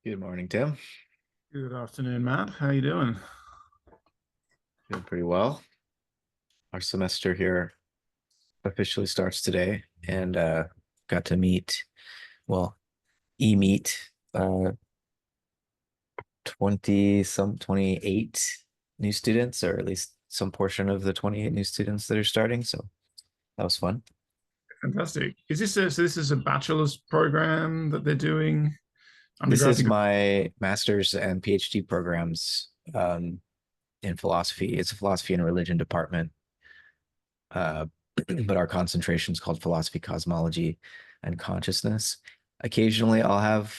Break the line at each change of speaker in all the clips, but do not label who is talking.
Good morning, Tim.
Good afternoon, Matt. How you doing?
Doing pretty well. Our semester here officially starts today, and got to meet, well, meet 28 new students, or at least some portion of the 28 new students that are starting. So that was fun.
Fantastic. This is a bachelor's program that they're doing?
This
Undergrad
is
to
my master's and PhD programs in philosophy. It's a philosophy and religion department, uh, but our concentration is called philosophy, cosmology, and consciousness. Occasionally, I'll have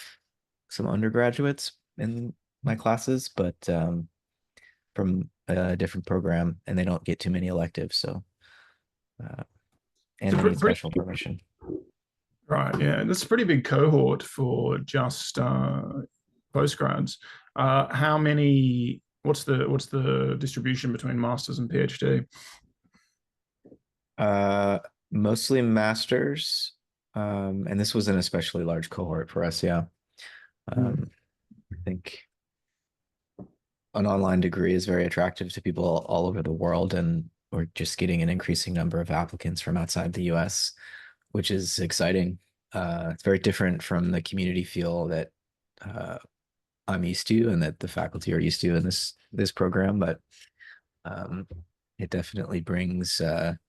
some undergraduates in my classes, but from a different program, and they don't get too many electives, so uh,
it's
and
a
they need
pretty
special permission.
right, yeah. That's a pretty big cohort for just postgrads. How many? What's the distribution between masters and PhD?
Uh, Mostly masters, and this was an especially large cohort for us. Yeah,
Hmm.
I think an online degree is very attractive to people all over the world, and we're just getting an increasing number of applicants from outside the US, which is exciting. It's very different from the community feel that uh, I'm used to and that the faculty are used to in this program, but um, it definitely brings a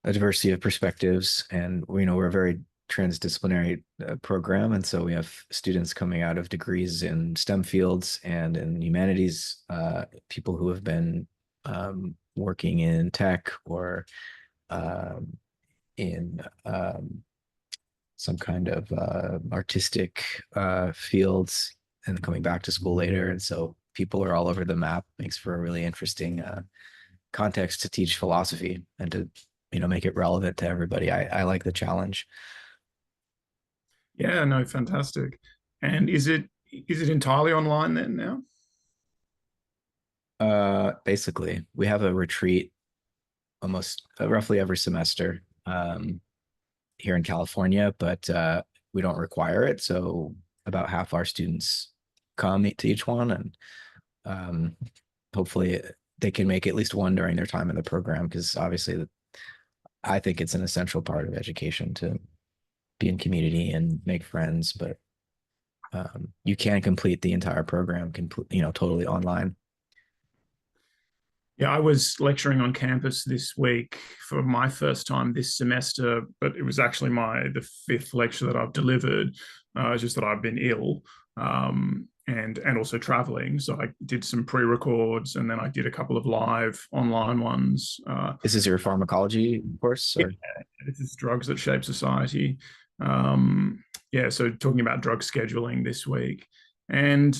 diversity of perspectives, and we're a very transdisciplinary program, and so we have students coming out of degrees in STEM fields and in humanities, people who have been working in tech or um, in some kind of artistic fields and coming back to school later, and so people are all over the map. Makes for a really interesting context to teach philosophy and to make it relevant to everybody. I like the challenge.
Yeah, no, fantastic. And is it entirely online then now?
Basically, we have a retreat almost roughly every semester here in California, but we don't require it. So about half our students come to each one, and um, hopefully they can make at least one during their time in the program, because obviously I think it's an essential part of education to be in community and make friends, but you can complete the entire program totally online.
Yeah, I was lecturing on campus this week for my first time this semester, but it was actually the fifth lecture that I've delivered. It's just that I've been ill, and also traveling. So I did some pre-records, and then I did a couple of live online ones.
This is your pharmacology course,
Yeah,
or
this is drugs that shape society. Yeah, so talking about drug scheduling this week, and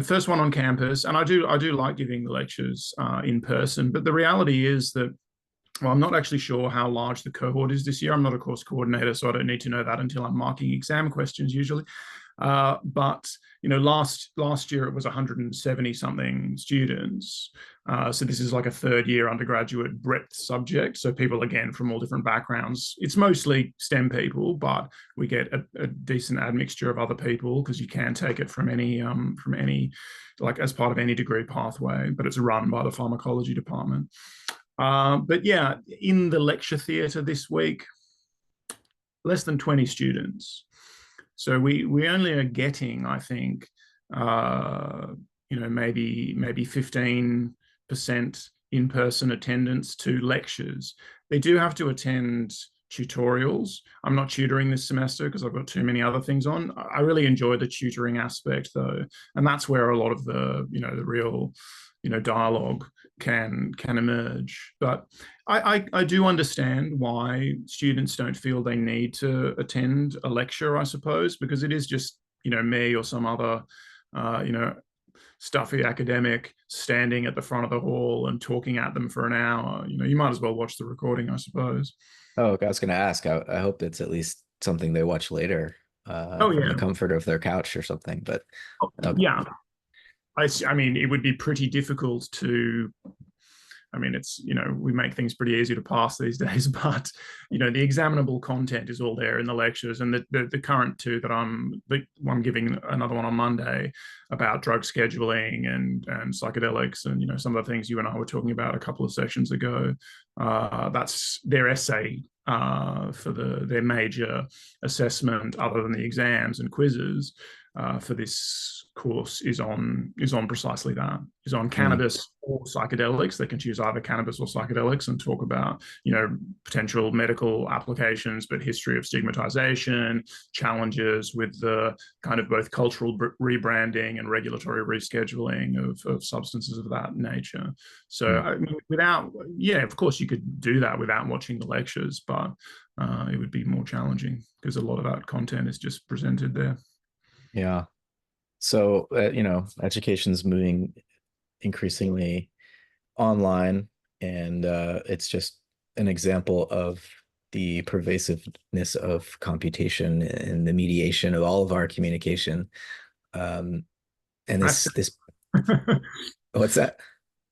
first one on campus, and I do like giving the lectures in person, but the reality is that, well, I'm not actually sure how large the cohort is this year. I'm not a course coordinator, so I don't need to know that until I'm marking exam questions usually. But last year it was 170 something students. So this is like a third year undergraduate breadth subject. So people again from all different backgrounds. It's mostly STEM people, but we get a decent admixture of other people because you can take it from any like as part of any degree pathway. But it's run by the pharmacology department. But yeah, in the lecture theatre this week, less than 20 students. So we only are getting, I think, uh, maybe 15% in-person attendance to lectures. They do have to attend tutorials. I'm not tutoring this semester because I've got too many other things on. I really enjoy the tutoring aspect though, and that's where a lot of the real dialogue can emerge. But I do understand why students don't feel they need to attend a lecture, I suppose, because it is just me or some other uh, you know stuffy academic standing at the front of the hall and talking at them for an hour. You might as well watch the recording, I suppose.
oh, okay, I was going to ask. I hope it's at least something they watch later
Oh
from the
yeah.
comfort of their couch or something. But okay.
Yeah, I mean, it would be pretty difficult to I mean, it's, we make things pretty easy to pass these days, but, the examinable content is all there in the lectures. And the current two that I'm giving another one on Monday about drug scheduling and psychedelics and, some of the things you and I were talking about a couple of sessions ago. That's their essay for their major assessment, other than the exams and quizzes, for this course is on precisely that, is on cannabis or psychedelics. They can choose either cannabis or psychedelics and talk about, potential medical applications, but history of stigmatization, challenges with the kind of both cultural rebranding and regulatory rescheduling of substances of that nature. So I mean, of course you could do that without watching the lectures, but it would be more challenging because a lot of that content is just presented there.
Yeah. So, education's moving increasingly online, and it's just an example of the pervasiveness of computation and the mediation of all of our communication. And this, what's that?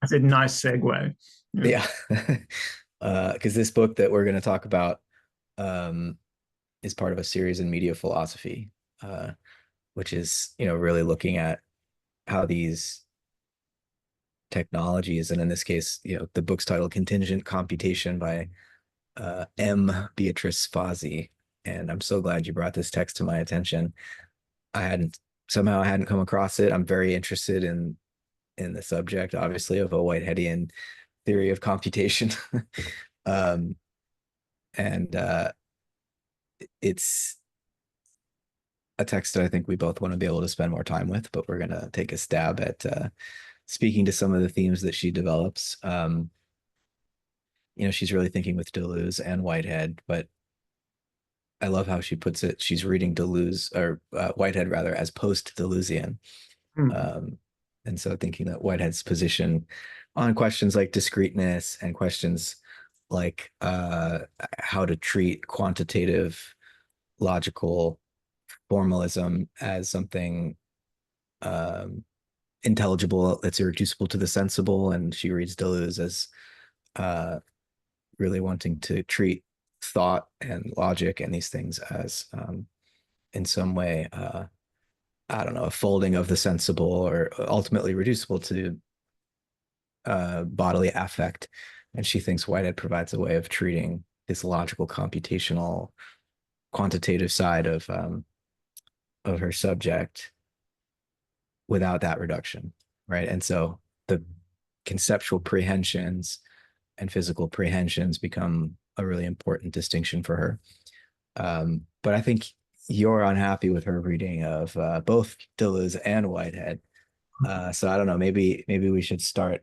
I said, nice segue.
Yeah. Because this book that we're going to talk about is part of a series in media philosophy, which is, really looking at how these technologies, and in this case, the book's titled Contingent Computation by Beatrice Fazi. And I'm so glad you brought this text to my attention. I hadn't come across it. I'm very interested in the subject, obviously, of a Whiteheadian theory of computation. And it's a text that I think we both want to be able to spend more time with, but we're going to take a stab at speaking to some of the themes that she develops. She's really thinking with Deleuze and Whitehead, but I love how she puts it. She's reading Deleuze, or Whitehead rather, as post-Deleuzian. And so thinking that Whitehead's position on questions like discreteness and questions like how to treat quantitative logical formalism as something intelligible that's irreducible to the sensible, and she reads Deleuze as really wanting to treat thought and logic and these things as in some way I don't know, a folding of the sensible, or ultimately reducible to bodily affect. And she thinks Whitehead provides a way of treating this logical, computational, quantitative side of her subject without that reduction, right? And so the conceptual prehensions and physical prehensions become a really important distinction for her. But I think you're unhappy with her reading of both Deleuze and Whitehead. So I don't know, maybe we should start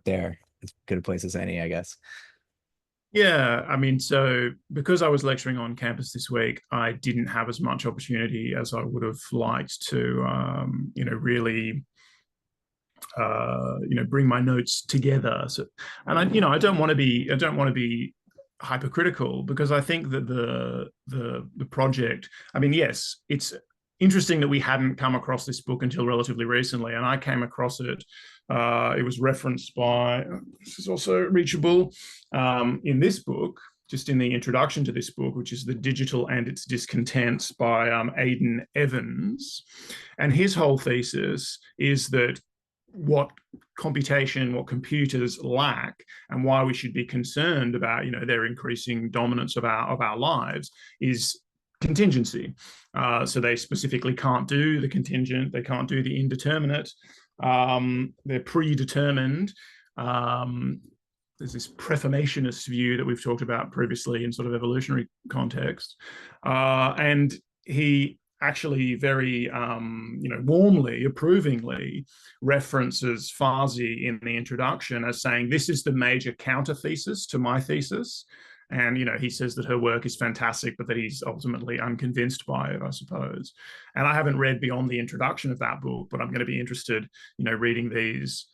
there. As good a place as any, I guess.
Yeah, I mean, so because I was lecturing on campus this week, I didn't have as much opportunity as I would have liked to, really, bring my notes together. So, and I don't want to be hypercritical, because I think that the project, I mean, yes, it's interesting that we hadn't come across this book until relatively recently, and I came across it. It was referenced by, this is also reachable in this book, just in the introduction to this book, which is The Digital and Its Discontents by Aidan Evans. And his whole thesis is that what computers lack, and why we should be concerned about, their increasing dominance of our lives, is contingency. So they specifically can't do the contingent, they can't do the indeterminate. They're predetermined. There's this preformationist view that we've talked about previously in sort of evolutionary context. And he actually very, warmly, approvingly references Fazi in the introduction as saying, this is the major counter thesis to my thesis. And, he says that her work is fantastic, but that he's ultimately unconvinced by it, I suppose. And I haven't read beyond the introduction of that book, but I'm going to be interested, reading these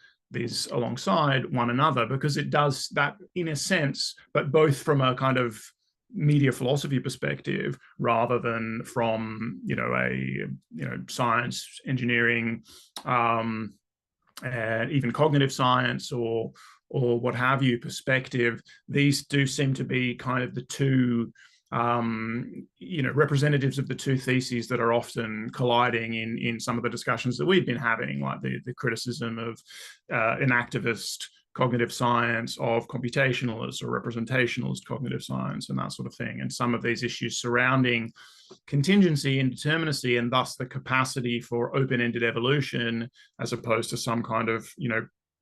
alongside one another, because it does that in a sense, but both from a kind of media philosophy perspective rather than from, a science, engineering, and even cognitive science or what have you perspective, these do seem to be kind of the two representatives of the two theses that are often colliding in some of the discussions that we've been having, like the criticism of an activist cognitive science, of computationalist or representationalist cognitive science, and that sort of thing, and some of these issues surrounding contingency, indeterminacy, and thus the capacity for open-ended evolution, as opposed to some kind of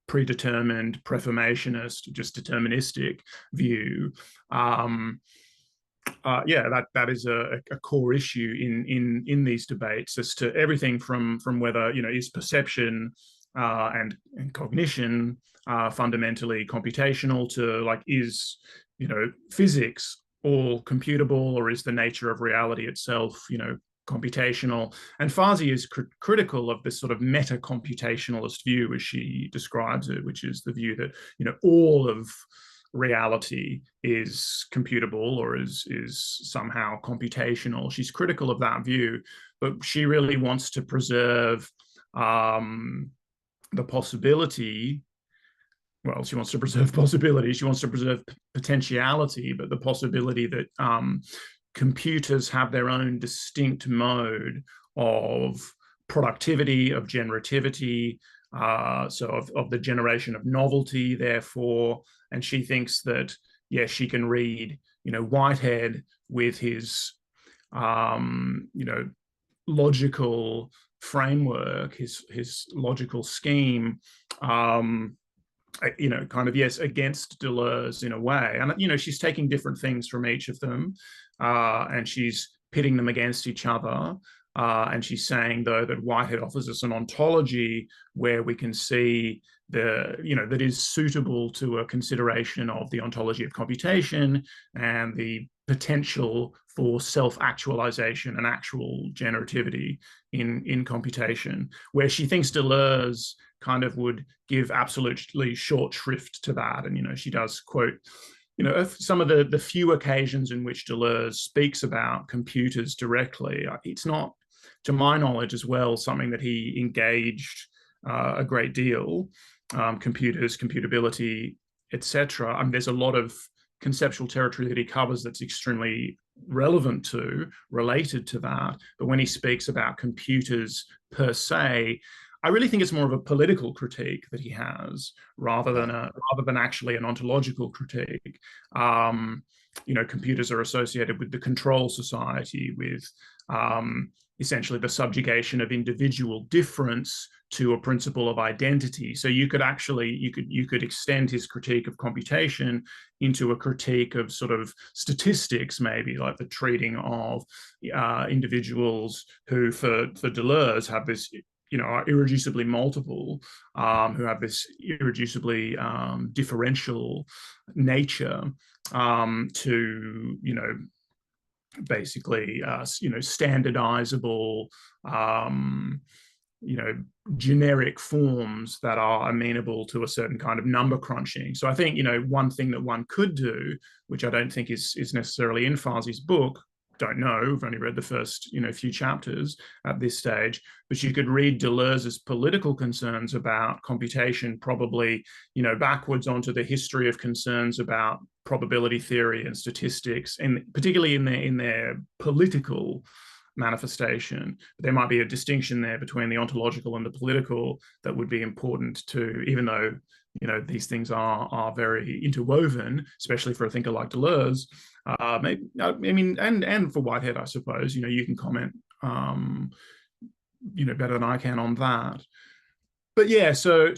predetermined, preformationist, just deterministic view. That is a core issue in these debates, as to everything from whether is perception and cognition fundamentally computational, to like, is physics all computable, or is the nature of reality itself computational? And Fazi is critical of this sort of meta-computationalist view, as she describes it, which is the view that all of reality is computable or is somehow computational. She's critical of that view, but she really wants to preserve the possibility. Well, she wants to preserve possibility. She wants to preserve potentiality, but the possibility that computers have their own distinct mode of productivity, of generativity, so of the generation of novelty, therefore. And she thinks that, yes, she can read, Whitehead with his, logical framework, his logical scheme, kind of, yes, against Deleuze in a way. And, she's taking different things from each of them, and she's pitting them against each other. And she's saying, though, that Whitehead offers us an ontology where we can see that is suitable to a consideration of the ontology of computation and the potential for self-actualization and actual generativity in computation, where she thinks Deleuze kind of would give absolutely short shrift to that. And, she does quote, some of the few occasions in which Deleuze speaks about computers directly. It's not, to my knowledge as well, something that he engaged a great deal. Computers, computability, etc. There's a lot of conceptual territory that he covers that's extremely related to that. But when he speaks about computers per se, I really think it's more of a political critique that he has, rather than actually an ontological critique. Computers are associated with the control society, with essentially the subjugation of individual difference to a principle of identity. So you could extend his critique of computation into a critique of sort of statistics, maybe, like the treating of individuals who, for Deleuze, have this, are irreducibly multiple, who have this irreducibly differential nature, to, basically, standardizable, generic forms that are amenable to a certain kind of number crunching. So I think, one thing that one could do, which I don't think is necessarily in Fazi's book, don't know, we've only read the first, few chapters at this stage, but you could read Deleuze's political concerns about computation probably, backwards onto the history of concerns about probability theory and statistics, and particularly in their political manifestation. There might be a distinction there between the ontological and the political that would be important to, even though these things are very interwoven, especially for a thinker like Deleuze. And for Whitehead, I suppose, you can comment, better than I can on that. But yeah, so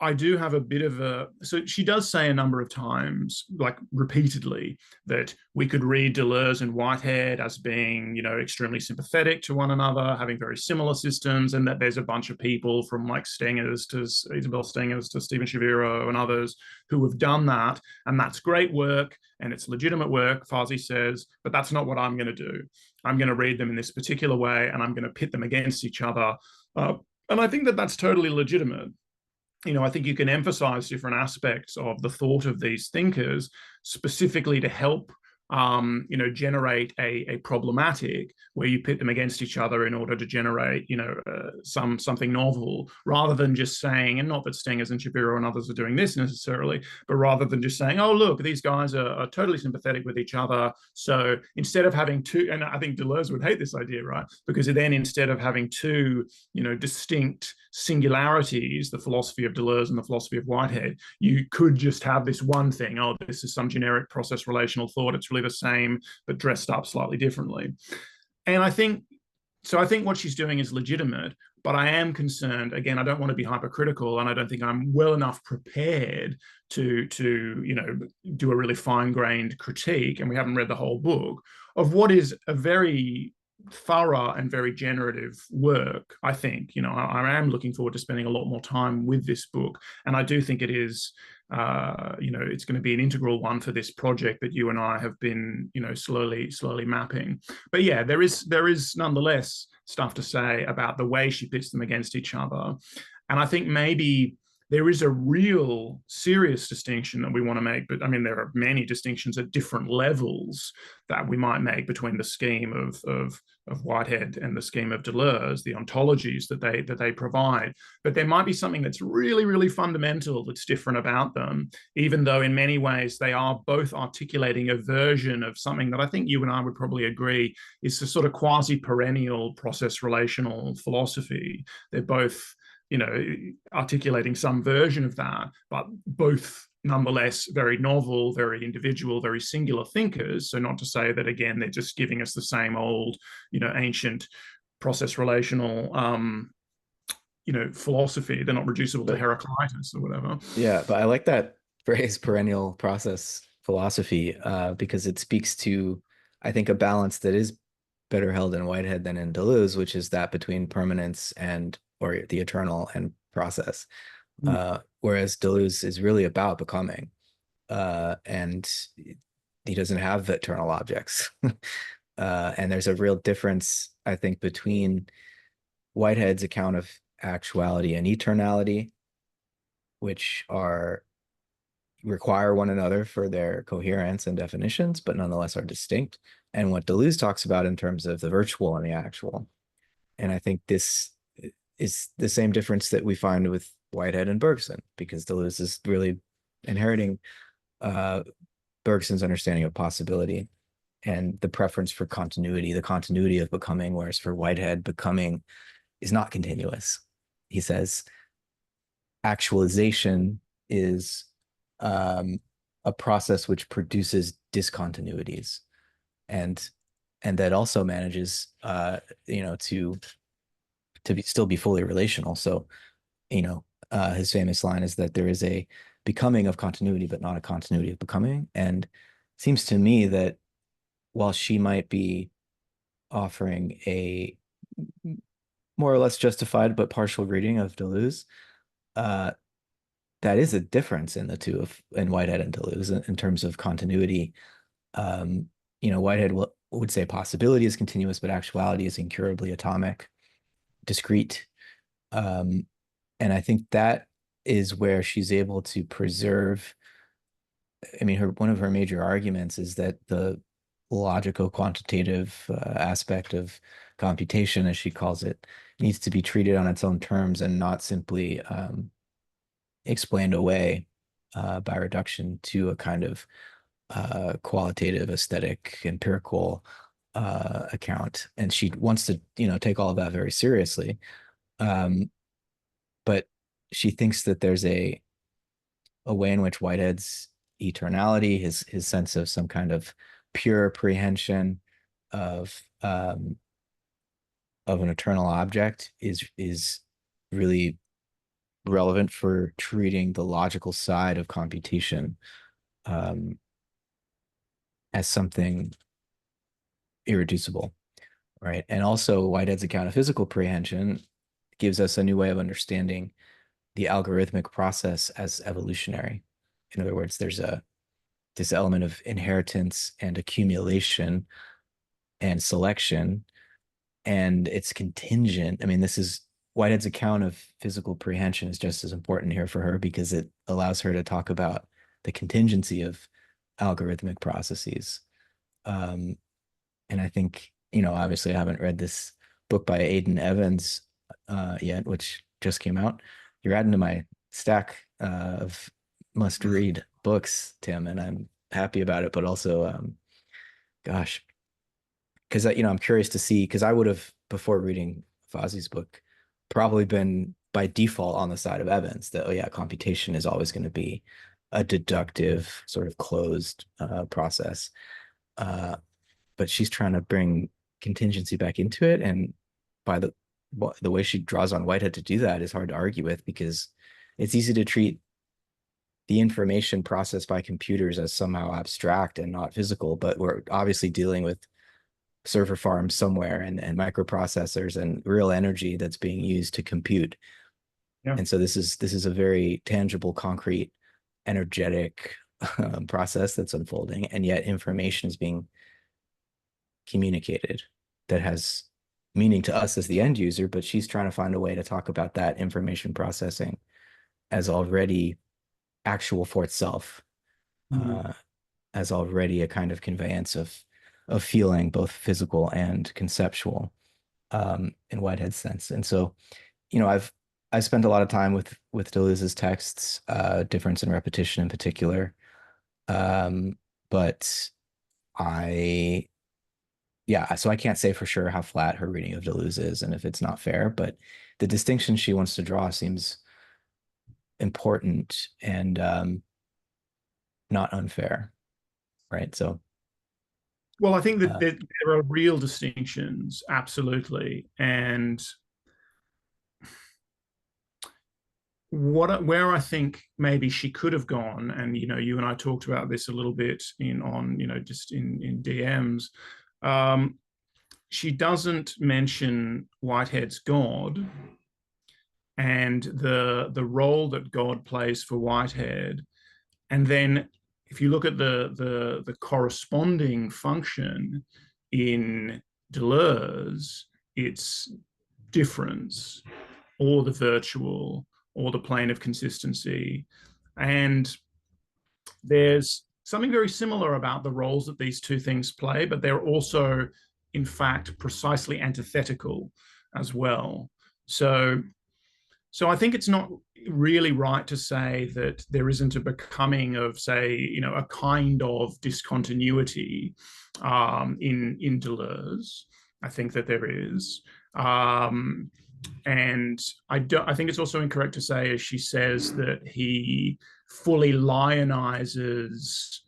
I do have a bit of so she does say a number of times, like repeatedly, that we could read Deleuze and Whitehead as being, extremely sympathetic to one another, having very similar systems, and that there's a bunch of people from like Stengers to Isabel Stengers to Stephen Shaviro and others who have done that. And that's great work and it's legitimate work, Fazi says, but that's not what I'm going to do. I'm going to read them in this particular way and I'm going to pit them against each other. And I think that that's totally legitimate. I think you can emphasize different aspects of the thought of these thinkers specifically to help generate a problematic where you pit them against each other in order to generate, something novel, rather than just saying, and not that Stengers and Shapiro and others are doing this necessarily, but rather than just saying, oh, look, these guys are totally sympathetic with each other. So instead of having two, and I think Deleuze would hate this idea, right? Because then instead of having two, distinct singularities, the philosophy of Deleuze and the philosophy of Whitehead, you could just have this one thing. Oh, this is some generic process relational thought. It's really the same, but dressed up slightly differently. And I think what she's doing is legitimate, but I am concerned. Again, I don't want to be hypercritical, and I don't think I'm well enough prepared to do a really fine-grained critique, and we haven't read the whole book, of what is a very thorough and very generative work. I think, I am looking forward to spending a lot more time with this book, and I do think it is, it's going to be an integral one for this project that you and I have been, slowly mapping. But yeah, there is nonetheless stuff to say about the way she pits them against each other, and I think maybe there is a real serious distinction that we want to make. But I mean, there are many distinctions at different levels that we might make between the scheme of Whitehead and the scheme of Deleuze, the ontologies that they provide. But there might be something that's really, really fundamental that's different about them, even though in many ways they are both articulating a version of something that I think you and I would probably agree is a sort of quasi-perennial process relational philosophy. They're both, articulating some version of that, but both nonetheless very novel, very individual, very singular thinkers. So not to say that, again, they're just giving us the same old, ancient process relational, philosophy. They're not reducible to Heraclitus or whatever.
Yeah, but I like that phrase, perennial process philosophy, because it speaks to, I think, a balance that is better held in Whitehead than in Deleuze, which is that between permanence or the eternal and process. Whereas Deleuze is really about becoming, and he doesn't have eternal objects. And there's a real difference, I think, between Whitehead's account of actuality and eternality, which require one another for their coherence and definitions, but nonetheless are distinct, and what Deleuze talks about in terms of the virtual and the actual. And I think this is the same difference that we find with Whitehead and Bergson, because Deleuze is really inheriting Bergson's understanding of possibility and the preference for continuity, the continuity of becoming, whereas for Whitehead, becoming is not continuous. He says actualization is a process which produces discontinuities, and that also manages to still be fully relational. So his famous line is that there is a becoming of continuity, but not a continuity of becoming. And it seems to me that while she might be offering a more or less justified but partial reading of Deleuze, that is a difference in the two in Whitehead and Deleuze in terms of continuity. Whitehead would say possibility is continuous, but actuality is incurably atomic, discrete. And I think that is where she's able to preserve. I mean, one of her major arguments is that the logical quantitative aspect of computation, as she calls it, needs to be treated on its own terms and not simply explained away by reduction to a kind of qualitative, aesthetic, empirical account. And she wants to, take all of that very seriously. But she thinks that there's a way in which Whitehead's eternality, his sense of some kind of pure prehension of an eternal object is really relevant for treating the logical side of computation as something irreducible, right? And also Whitehead's account of physical prehension gives us a new way of understanding the algorithmic process as evolutionary. In other words, there's this element of inheritance and accumulation and selection, and it's contingent. I mean, this is Whitehead's account of physical prehension is just as important here for her because it allows her to talk about the contingency of algorithmic processes. Um, and I think, you know, obviously I haven't read this book by Aidan Evans yet, which just came out. You're adding to my stack of must read books, Tim, and I'm happy about it, but also gosh, because you know, I'm curious to see, because I would have, before reading Fazi's book, probably been by default on the side of Evans, that, oh yeah, computation is always going to be a deductive sort of closed process. Uh, but she's trying to bring contingency back into it, and by the way she draws on Whitehead to do that is hard to argue with, because it's easy to treat the information processed by computers as somehow abstract and not physical, but we're obviously dealing with server farms somewhere, and microprocessors and real energy that's being used to compute.
Yeah.
And so this is a very tangible, concrete, energetic process that's unfolding, and yet information is being communicated that has meaning to us as the end user, but she's trying to find a way to talk about that information processing as already actual for itself,
Mhm.
as already a kind of conveyance of feeling, both physical and conceptual, in Whitehead's sense. And so, you know, I spent a lot of time with Deleuze's texts, difference and repetition in particular. But I yeah, so I can't say for sure how flat her reading of Deleuze is and if it's not fair, but the distinction she wants to draw seems important and not unfair, right? So,
Well, I think that
uh,
there are real distinctions, absolutely. And where I think maybe she could have gone, and you and I talked about this a little bit just in DMs. Um, she doesn't mention Whitehead's God and the role that God plays for Whitehead. And then if you look at the corresponding function in Deleuze, it's difference or the virtual or the plane of consistency. And there's something very similar about the roles that these two things play, but they're also, in fact, precisely antithetical as well. So I think it's not really right to say that there isn't a becoming of, say, a kind of discontinuity in Deleuze. I think that there is. And I think it's also incorrect to say, as she says, that he fully lionizes,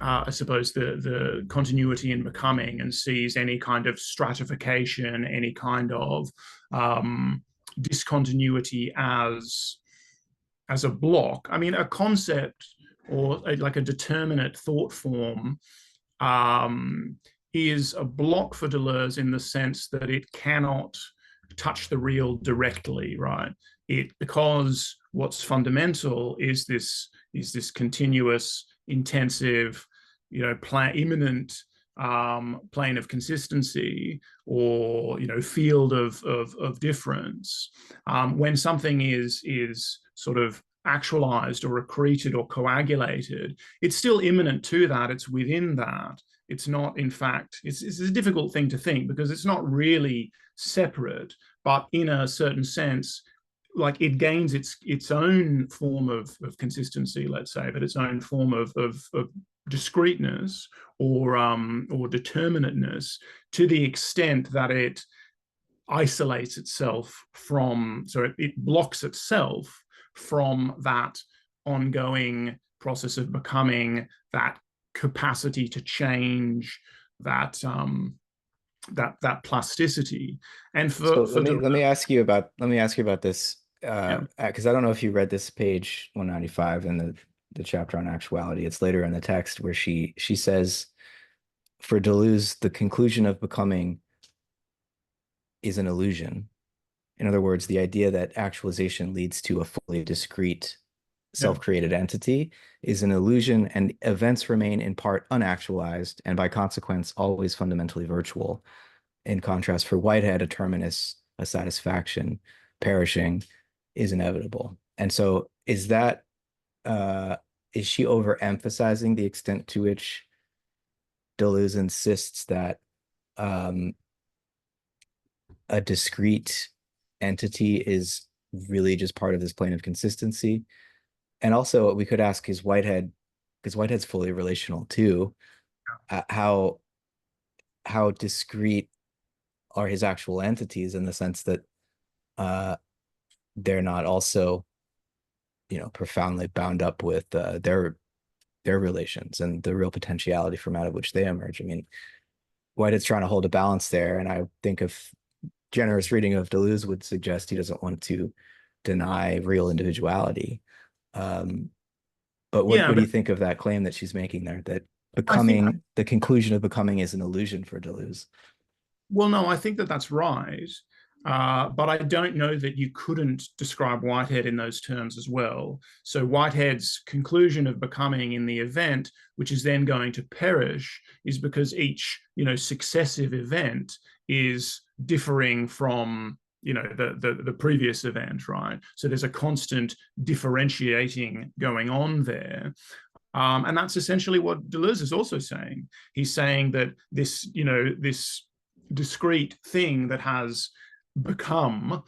I suppose, the continuity in becoming, and sees any kind of stratification, any kind of discontinuity as a block. I mean, a concept or like a determinate thought form is a block for Deleuze in the sense that it cannot touch the real directly, right? Because what's fundamental is this continuous, intensive, imminent plane of consistency, or field of difference. When something is sort of actualized or accreted or coagulated, it's still imminent to that. It's within that. It's not, in fact, it's a difficult thing to think, because it's not really separate, but in a certain sense, like, it gains its own form of consistency, let's say, but its own form of discreteness or determinateness, to the extent that it isolates itself from, so it blocks itself from that ongoing process of becoming, that capacity to change, that plasticity. And
so
for
let me ask you about this,
yeah.
because I don't know if you read this page 195 in the chapter on actuality. It's later in the text where she says, for Deleuze, the conclusion of becoming is an illusion. In other words, the idea that actualization leads to a fully discrete,
Yeah.
self-created entity is an illusion, and events remain in part unactualized and by consequence always fundamentally virtual. In contrast, for Whitehead, a terminus, a satisfaction, perishing is inevitable. And so uh is she overemphasizing the extent to which Deleuze insists that a discrete entity is really just part of this plane of consistency. And also we could ask, is Whitehead, because Whitehead's fully relational too, how discrete are his actual entities, in the sense that they're not also, profoundly bound up with their relations and the real potentiality from out of which they emerge. I mean, Whitehead's trying to hold a balance there, and I think of generous reading of Deleuze would suggest he doesn't want to deny real individuality. But what
Yeah,
do
but
you think of that claim that she's making there, that
I think,
the conclusion of becoming is an illusion for Deleuze?
well, no, I think that that's right. But I don't know that you couldn't describe Whitehead in those terms as well. So Whitehead's conclusion of becoming in the event, which is then going to perish, is because each, successive event is differing from, the previous event, right? So there's a constant differentiating going on there. And that's essentially what Deleuze is also saying. He's saying that this discrete thing that has become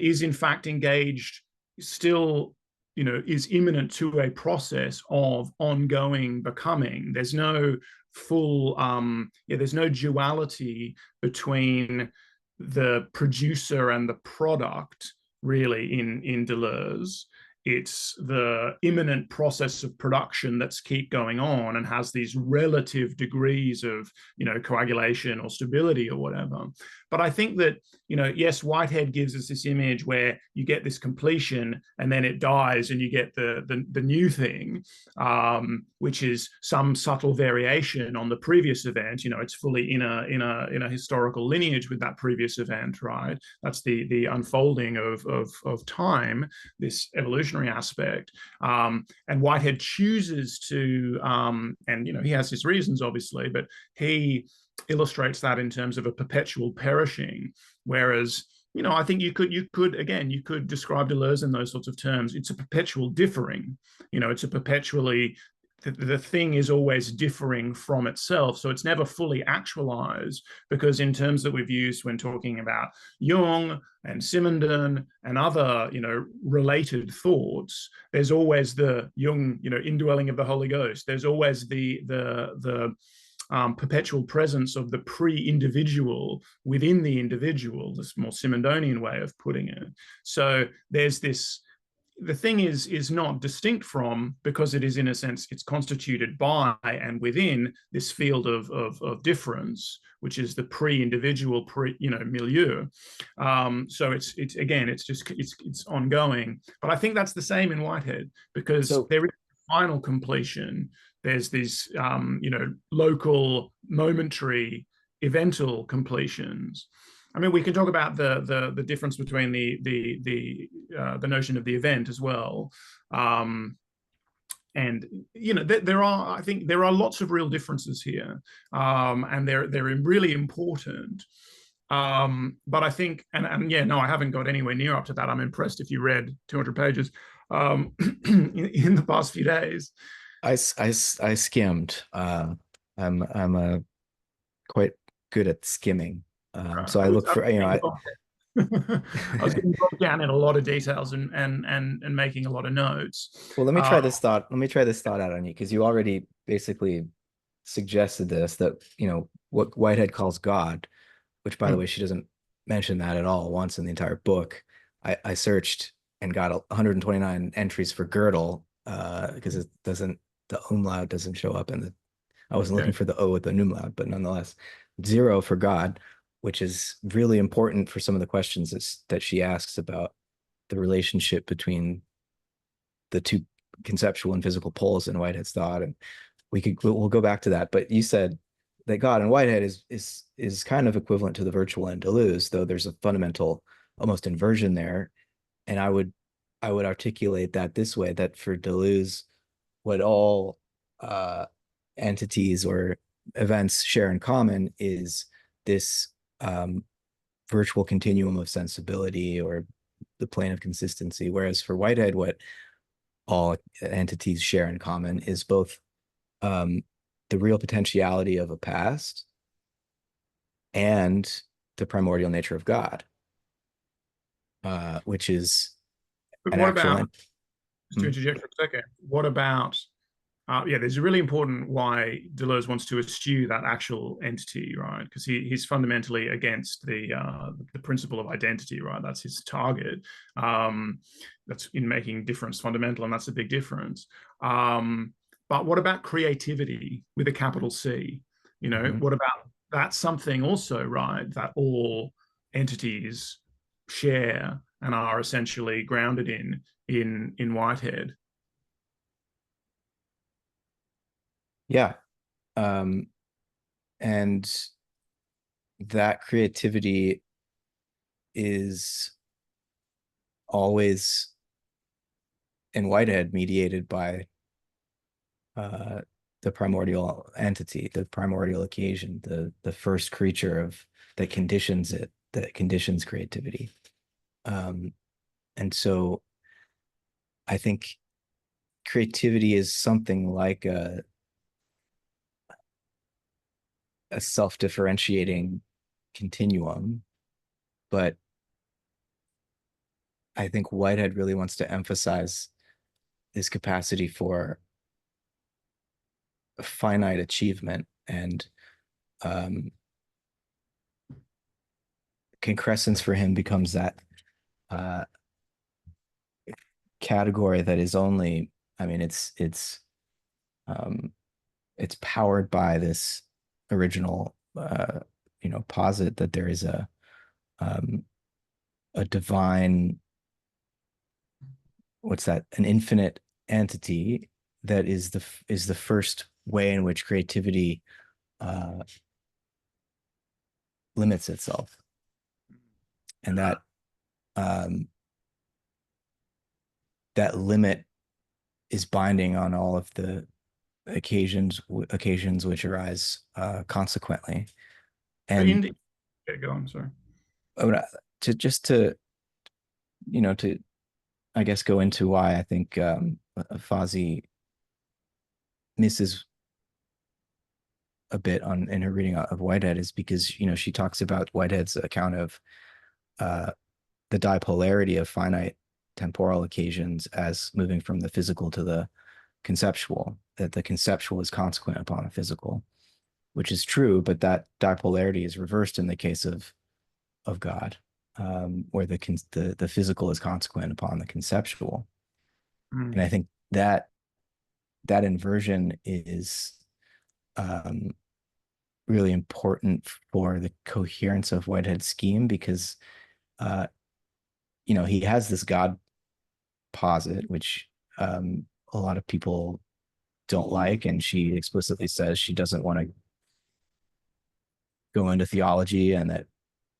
is in fact engaged still, is imminent to a process of ongoing becoming. There's no full, there's no duality between the producer and the product, really, in Deleuze. It's the imminent process of production that's keep going on and has these relative degrees of, coagulation or stability or whatever. But I think that, yes, Whitehead gives us this image where you get this completion and then it dies and you get the new thing, which is some subtle variation on the previous event. It's fully in a historical lineage with that previous event, right? That's the unfolding of time, this evolutionary aspect. And Whitehead chooses to, and he has his reasons, obviously, but he illustrates that in terms of a perpetual perishing. Whereas, I think you could describe Deleuze in those sorts of terms. It's a perpetual differing. It's a perpetually, the thing is always differing from itself. So it's never fully actualized, because in terms that we've used when talking about Jung and Simondon and other, related thoughts, there's always the Jung, indwelling of the Holy Ghost. There's always the perpetual presence of the pre-individual within the individual, this more Simondonian way of putting it. So there's this, the thing is not distinct from, because it is, in a sense, it's constituted by and within this field of difference, which is the pre-individual, milieu. So it's ongoing. But I think that's the same in Whitehead, because there is final completion. There's these, local, momentary, eventual completions. I mean, we can talk about the difference between the notion of the event as well. And I think there are lots of real differences here, and they're really important. But I think, and yeah, no, I haven't got anywhere near up to that. I'm impressed if you read 200 pages in the past few days.
I skimmed. I'm quite good at skimming. So I look for,
I was getting bogged down in a lot of details and making a lot of notes.
Well, let me try this thought. Let me try this thought out on you, because you already basically suggested this, that, what Whitehead calls God, which, by the way, she doesn't mention that at all once in the entire book. I searched and got 129 entries for Gödel, because it doesn't, the umlaut doesn't show up in the, I wasn't looking for the O with the umlaut, but nonetheless, 0 for God, which is really important for some of the questions that she asks about the relationship between the two conceptual and physical poles in Whitehead's thought. And we'll go back to that. But you said that God in Whitehead is kind of equivalent to the virtual in Deleuze, though there's a fundamental almost inversion there. And I would articulate that this way, that for Deleuze, what all entities or events share in common is this virtual continuum of sensibility, or the plane of consistency. Whereas for Whitehead, what all entities share in common is both the real potentiality of a past and the primordial nature of God, which is
But
an
what
actual.
about, just to interject for a second, what about there's a really important why Deleuze wants to eschew that actual entity, right? Because he's fundamentally against the principle of identity, right? That's his target. That's in making difference fundamental, and that's a big difference. But what about creativity with a capital C? What about that's something also, right? That all entities share and are essentially grounded in Whitehead.
Yeah. And that creativity is always in Whitehead mediated by the primordial entity, the primordial occasion, the first creature of that conditions it, that conditions creativity. And so I think creativity is something like a self-differentiating continuum, but I think Whitehead really wants to emphasize this capacity for finite achievement, and concrescence for him becomes that uh, category that is only, I mean, it's powered by this original posit that there is um, a divine, what's that, an infinite entity that is the first way in which creativity limits itself, and that limit is binding on all of the occasions which arise consequently. And
Okay, go on. Sorry.
to just to to I guess go into why I think Fazi misses a bit in her reading of Whitehead is because she talks about Whitehead's account of the dipolarity of finite temporal occasions as moving from the physical to the conceptual, that the conceptual is consequent upon the physical, which is true, but that dipolarity is reversed in the case of God, where the physical is consequent upon the conceptual. And I think that inversion is really important for the coherence of Whitehead's scheme, because he has this God posit, which a lot of people don't like, and she explicitly says she doesn't want to go into theology, and that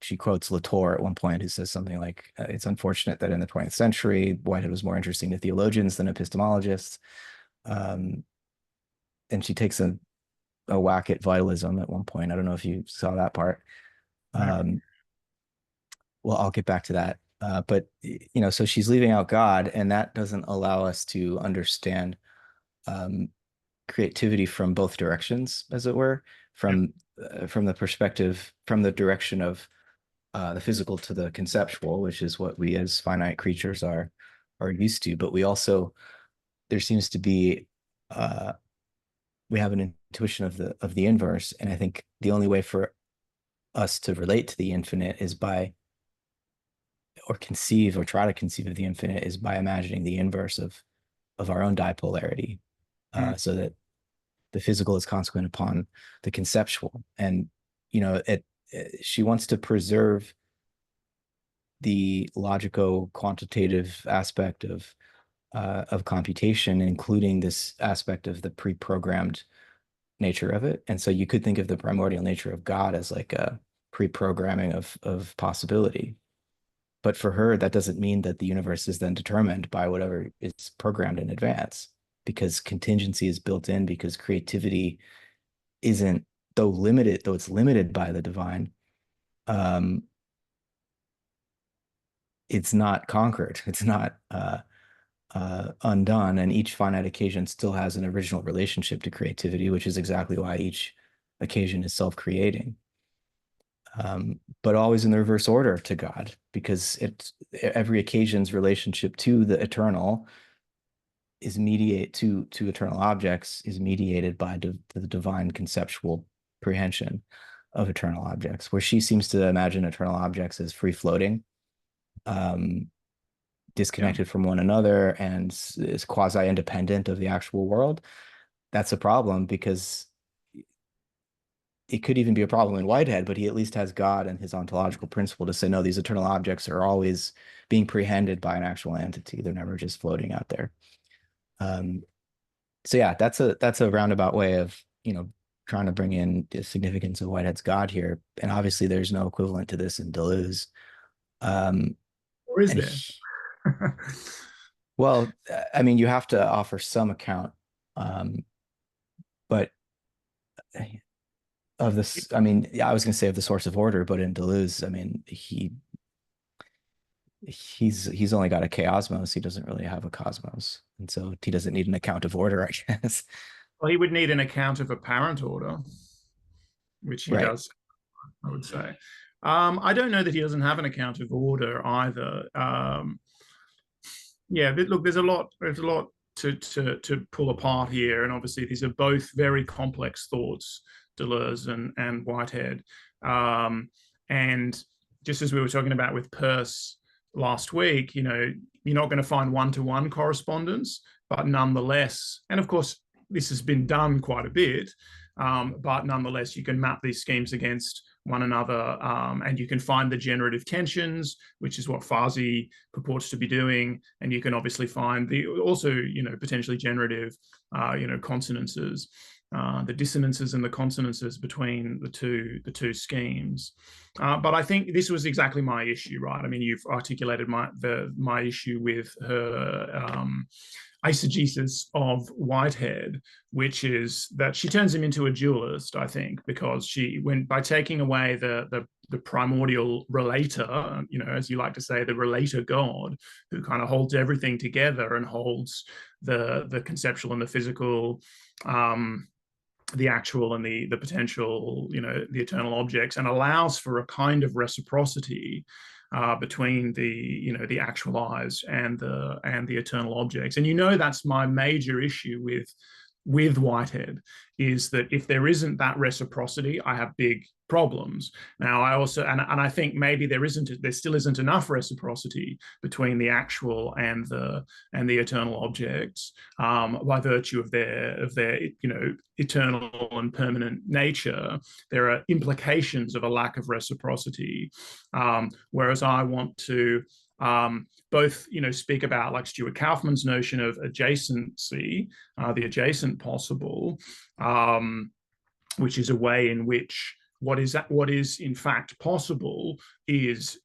she quotes Latour at one point, who says something like, it's unfortunate that in the 20th century, Whitehead was more interesting to theologians than epistemologists. And she takes a whack at vitalism at one point. I don't know if you saw that part. Well, I'll get back to that. But so she's leaving out God, and that doesn't allow us to understand creativity from both directions, as it were, from the perspective, from the direction of the physical to the conceptual, which is what we as finite creatures are used to. But we also, there seems to be we have an intuition of the inverse, and I think the only way for us to relate to the infinite is by, or try to conceive of the infinite, is by imagining the inverse of our own dipolarity, so that the physical is consequent upon the conceptual. And she wants to preserve the logico-quantitative aspect of computation, including this aspect of the pre-programmed nature of it. And so you could think of the primordial nature of God as like a pre-programming of possibility. But for her, that doesn't mean that the universe is then determined by whatever is programmed in advance, because contingency is built in, because creativity isn't, though it's limited by the divine, it's not conquered. It's not undone, and each finite occasion still has an original relationship to creativity, which is exactly why each occasion is self-creating. But always in the reverse order to God, because every occasion's relationship to the eternal is to eternal objects is mediated by the divine conceptual prehension of eternal objects, where she seems to imagine eternal objects as free floating, disconnected from one another, and is quasi independent of the actual world. That's a problem, because it could even be a problem in Whitehead, but he at least has God and his ontological principle to say, no, these eternal objects are always being prehended by an actual entity. They're never just floating out there. So yeah, that's a roundabout way of, trying to bring in the significance of Whitehead's God here. And obviously there's no equivalent to this in Deleuze.
Or is there?
Well, I mean, you have to offer some account, but of this, I mean, I was going to say of the source of order, but in Deleuze, I mean, he's only got a chaosmos. He doesn't really have a cosmos, and so he doesn't need an account of order, I guess.
Well, he would need an account of apparent order, which he
Right.
does, I would say. I don't know that he doesn't have an account of order either. Yeah, but look, there's a lot to pull apart here, and obviously these are both very complex thoughts, Deleuze and Whitehead. And just as we were talking about with Peirce last week, you're not going to find one-to-one correspondence, but nonetheless, and of course, this has been done quite a bit, but nonetheless, you can map these schemes against one another, and you can find the generative tensions, which is what Fazi purports to be doing, and you can obviously find the also potentially generative consonances, the dissonances and the consonances between the two schemes. But I think this was exactly my issue, right? I mean, you've articulated my issue with her eisegesis of Whitehead, which is that she turns him into a dualist, I think, because by taking away the primordial relator, as you like to say, the relator God, who kind of holds everything together and holds the conceptual and the physical, the actual and the potential, the eternal objects, and allows for a kind of reciprocity between the actualized and the eternal objects. And that's my major issue with Whitehead, is that if there isn't that reciprocity, I have big problems. Now, I also and I think maybe there still isn't enough reciprocity between the actual and the eternal objects, by virtue of their eternal and permanent nature. There are implications of a lack of reciprocity, whereas I want to both speak about, like, Stuart Kaufman's notion of adjacency, the adjacent possible, which is a way in which what is in fact possible is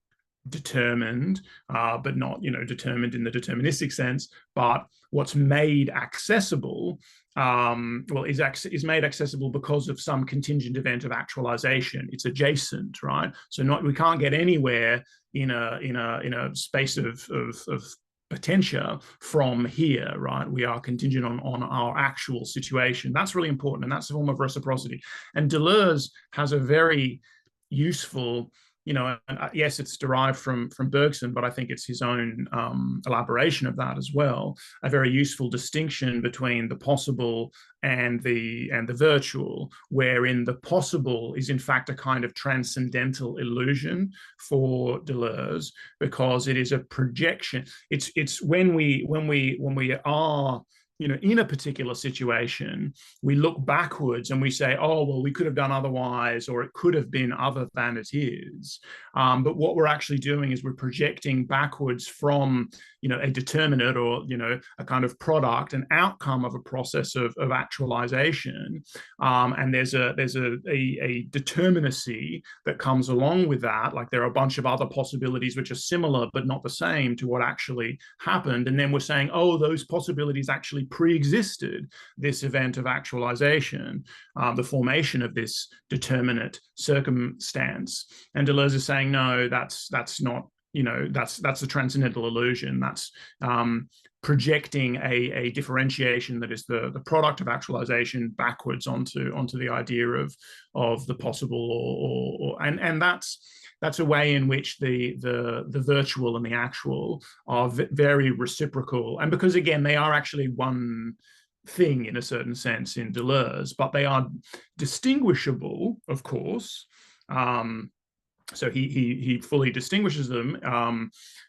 determined, but not determined in the deterministic sense. But what's made accessible, is made accessible because of some contingent event of actualization. It's adjacent, right? So we can't get anywhere in a space of potentia from here, right? We are contingent on our actual situation. That's really important, and that's a form of reciprocity. And Deleuze has a very useful, and yes, it's derived from Bergson, but I think it's his own elaboration of that as well. A very useful distinction between the possible and the virtual, wherein the possible is in fact a kind of transcendental illusion for Deleuze, because it is a projection. It's when we are in a particular situation, we look backwards and we say, oh, well, we could have done otherwise, or it could have been other than it is. But what we're actually doing is we're projecting backwards from, a determinate, or, a kind of product, an outcome of a process of actualization. And there's a determinacy that comes along with that. Like, there are a bunch of other possibilities which are similar but not the same to what actually happened. And then we're saying, oh, those possibilities actually pre-existed this event of actualization, the formation of this determinate circumstance. And Deleuze is saying, no, that's not that's the transcendental illusion. That's projecting a differentiation that is the product of actualization backwards onto the idea of the possible, and that's a way in which the virtual and the actual are very reciprocal. And because, again, they are actually one thing in a certain sense in Deleuze, but they are distinguishable, of course. So he fully distinguishes them,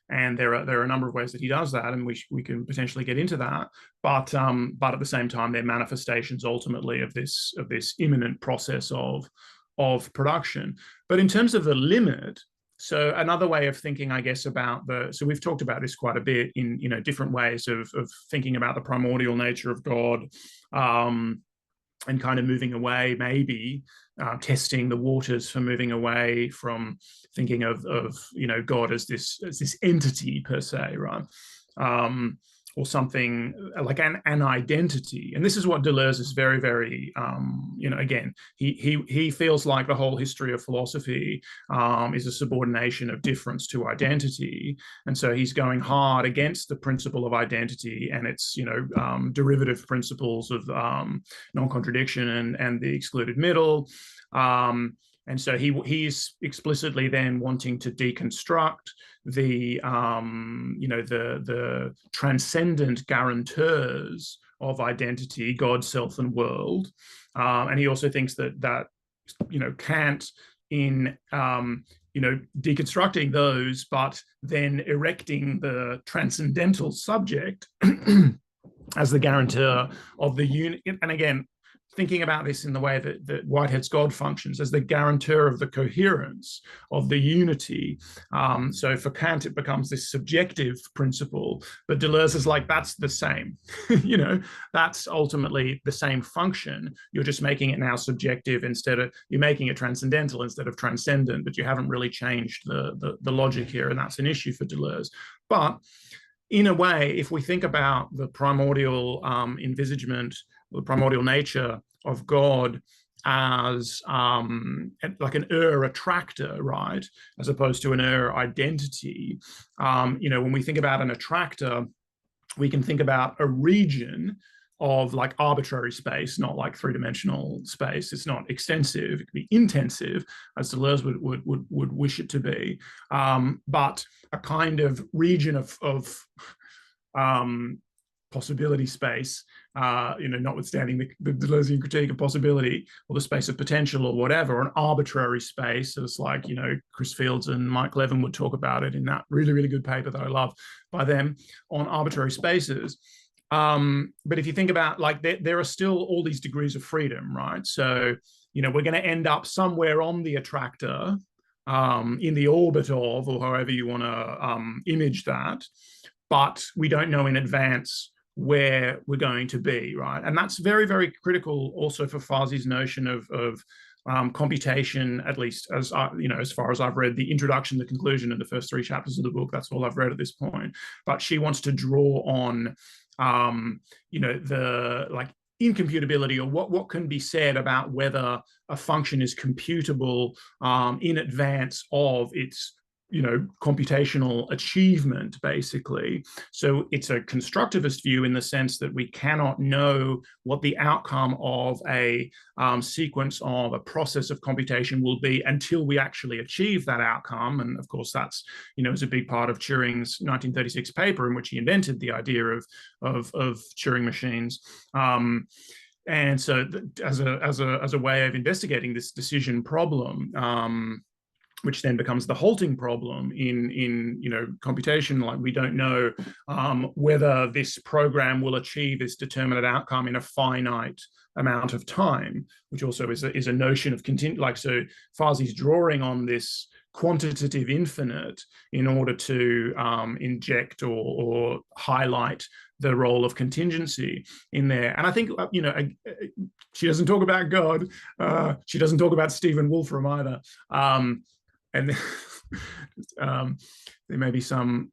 and there are a number of ways that he does that, and we can potentially get into that. But at the same time, they're manifestations ultimately of this imminent process of production. But in terms of the limit, so another way of thinking, I guess, so we've talked about this quite a bit in different ways of thinking about the primordial nature of God, and kind of moving away, maybe testing the waters for moving away from thinking of God as this entity per se, right? Or something like an identity. And this is what Deleuze is very, very, again, he feels like the whole history of philosophy is a subordination of difference to identity. And so he's going hard against the principle of identity and its, derivative principles of non-contradiction and the excluded middle. And so he's explicitly then wanting to deconstruct the transcendent guarantors of identity, God, self, and world. And he also thinks that Kant, in deconstructing those, but then erecting the transcendental subject as the guarantor of the unit. And again, thinking about this in the way that Whitehead's God functions as the guarantor of the coherence of the unity. So for Kant, it becomes this subjective principle, but Deleuze is like, that's the same. That's ultimately the same function. You're just making it now subjective you're making it transcendental instead of transcendent, but you haven't really changed the logic here, and that's an issue for Deleuze. But in a way, if we think about the primordial envisagement, the primordial nature of God as like an attractor, right, as opposed to an identity. When we think about an attractor, we can think about a region of like arbitrary space, not like three-dimensional space. It's not extensive; it can be intensive, as Deleuze would wish it to be, but a kind of region of possibility space, notwithstanding the Deleuzian critique of possibility or the space of potential or whatever, an arbitrary space, as like, Chris Fields and Mike Levin would talk about it in that really, really good paper that I love by them on arbitrary spaces. But if you think about, like, there are still all these degrees of freedom, right? So, we're going to end up somewhere on the attractor, in the orbit of, or however you want to image that, but we don't know in advance where we're going to be, right? And that's very, very critical also for Fazi's notion of computation, at least as far as I've read the introduction, the conclusion, and the first 3 chapters of the book. That's all I've read at this point. But she wants to draw on, the like incomputability, or what can be said about whether a function is computable in advance of its computational achievement, basically. So it's a constructivist view in the sense that we cannot know what the outcome of a sequence of a process of computation will be until we actually achieve that outcome. And of course, that's is a big part of Turing's 1936 paper, in which he invented the idea of Turing machines. And so, as a way of investigating this decision problem, which then becomes the halting problem in computation. Like, we don't know whether this program will achieve its determinate outcome in a finite amount of time, which also is a notion of so Fazi's drawing on this quantitative infinite in order to inject or highlight the role of contingency in there. And I think, she doesn't talk about God. She doesn't talk about Stephen Wolfram either. And there may be some,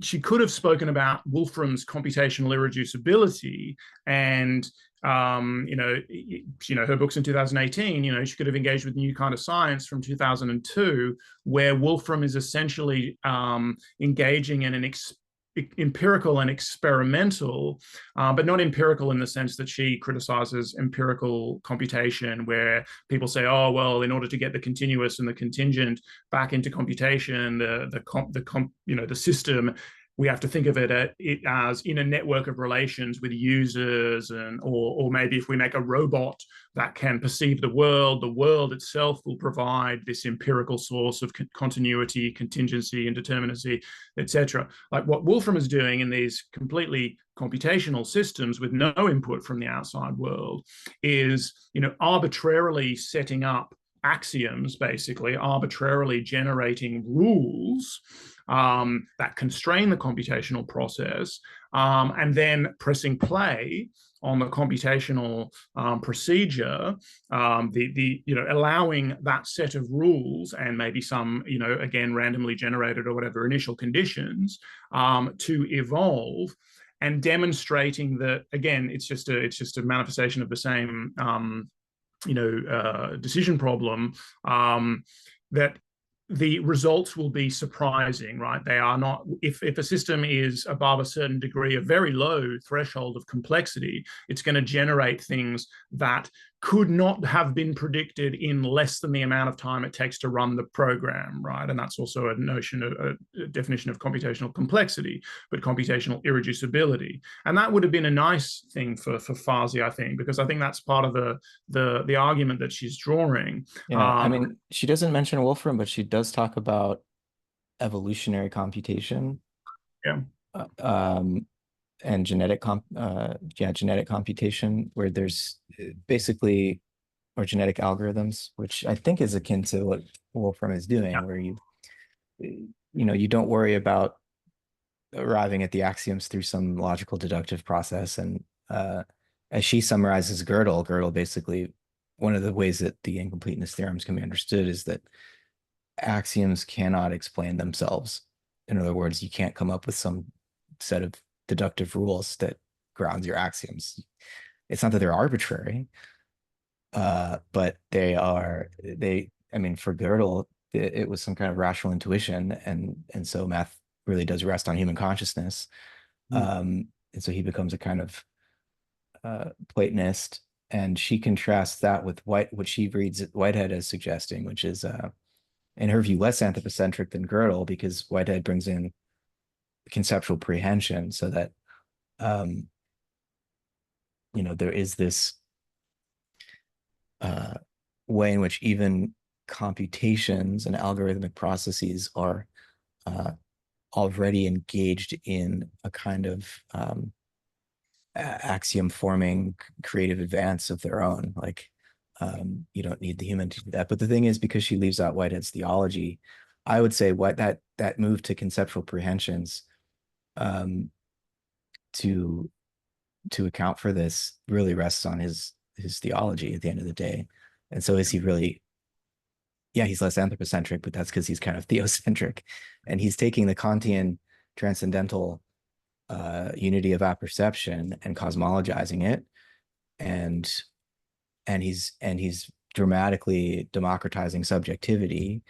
she could have spoken about Wolfram's computational irreducibility and Her books in 2018, she could have engaged with New Kind of Science from 2002, where Wolfram is essentially engaging in an empirical and experimental, but not empirical in the sense that she criticizes empirical computation, where people say, oh, well, in order to get the continuous and the contingent back into computation, the system, we have to think of it as in a network of relations with users, or maybe if we make a robot that can perceive the world itself will provide this empirical source of continuity, contingency, indeterminacy, etc. Like what Wolfram is doing in these completely computational systems with no input from the outside world is, arbitrarily setting up axioms, basically arbitrarily generating rules that constrain the computational process, and then pressing play on the computational procedure, allowing that set of rules and maybe some, again, randomly generated or whatever initial conditions to evolve, and demonstrating that, again, it's just a manifestation of the same decision problem, that the results will be surprising, right? They are not, if a system is above a certain degree, a very low threshold of complexity, it's going to generate things that could not have been predicted in less than the amount of time it takes to run the program, right? And that's also a definition of computational complexity, but computational irreducibility. And that would have been a nice thing for Fazi, I think, because I think that's part of the argument that she's drawing.
Yeah, she doesn't mention Wolfram, but she does talk about evolutionary computation.
Yeah.
And genetic computation, where there's basically, or genetic algorithms, which I think is akin to what Wolfram is doing, yeah. Where you don't worry about arriving at the axioms through some logical deductive process. And as she summarizes Gilles basically, one of the ways that the incompleteness theorems can be understood is that axioms cannot explain themselves. In other words, you can't come up with some set of deductive rules that grounds your axioms. It's not that they're arbitrary, but for Gilles, it was some kind of rational intuition, and so math really does rest on human consciousness. And so he becomes a kind of Platonist, and she contrasts that with what she reads Whitehead as suggesting, which is, in her view, less anthropocentric than Gilles, because Whitehead brings in conceptual prehension, so that there is this way in which even computations and algorithmic processes are already engaged in a kind of axiom forming creative advance of their own. Like, you don't need the human to do that. But the thing is, because she leaves out Whitehead's theology, I would say that move to conceptual prehensions to account for this really rests on his theology at the end of the day. And so is he really, yeah, he's less anthropocentric, but that's because he's kind of theocentric, and he's taking the Kantian transcendental unity of apperception and cosmologizing it, and he's dramatically democratizing subjectivity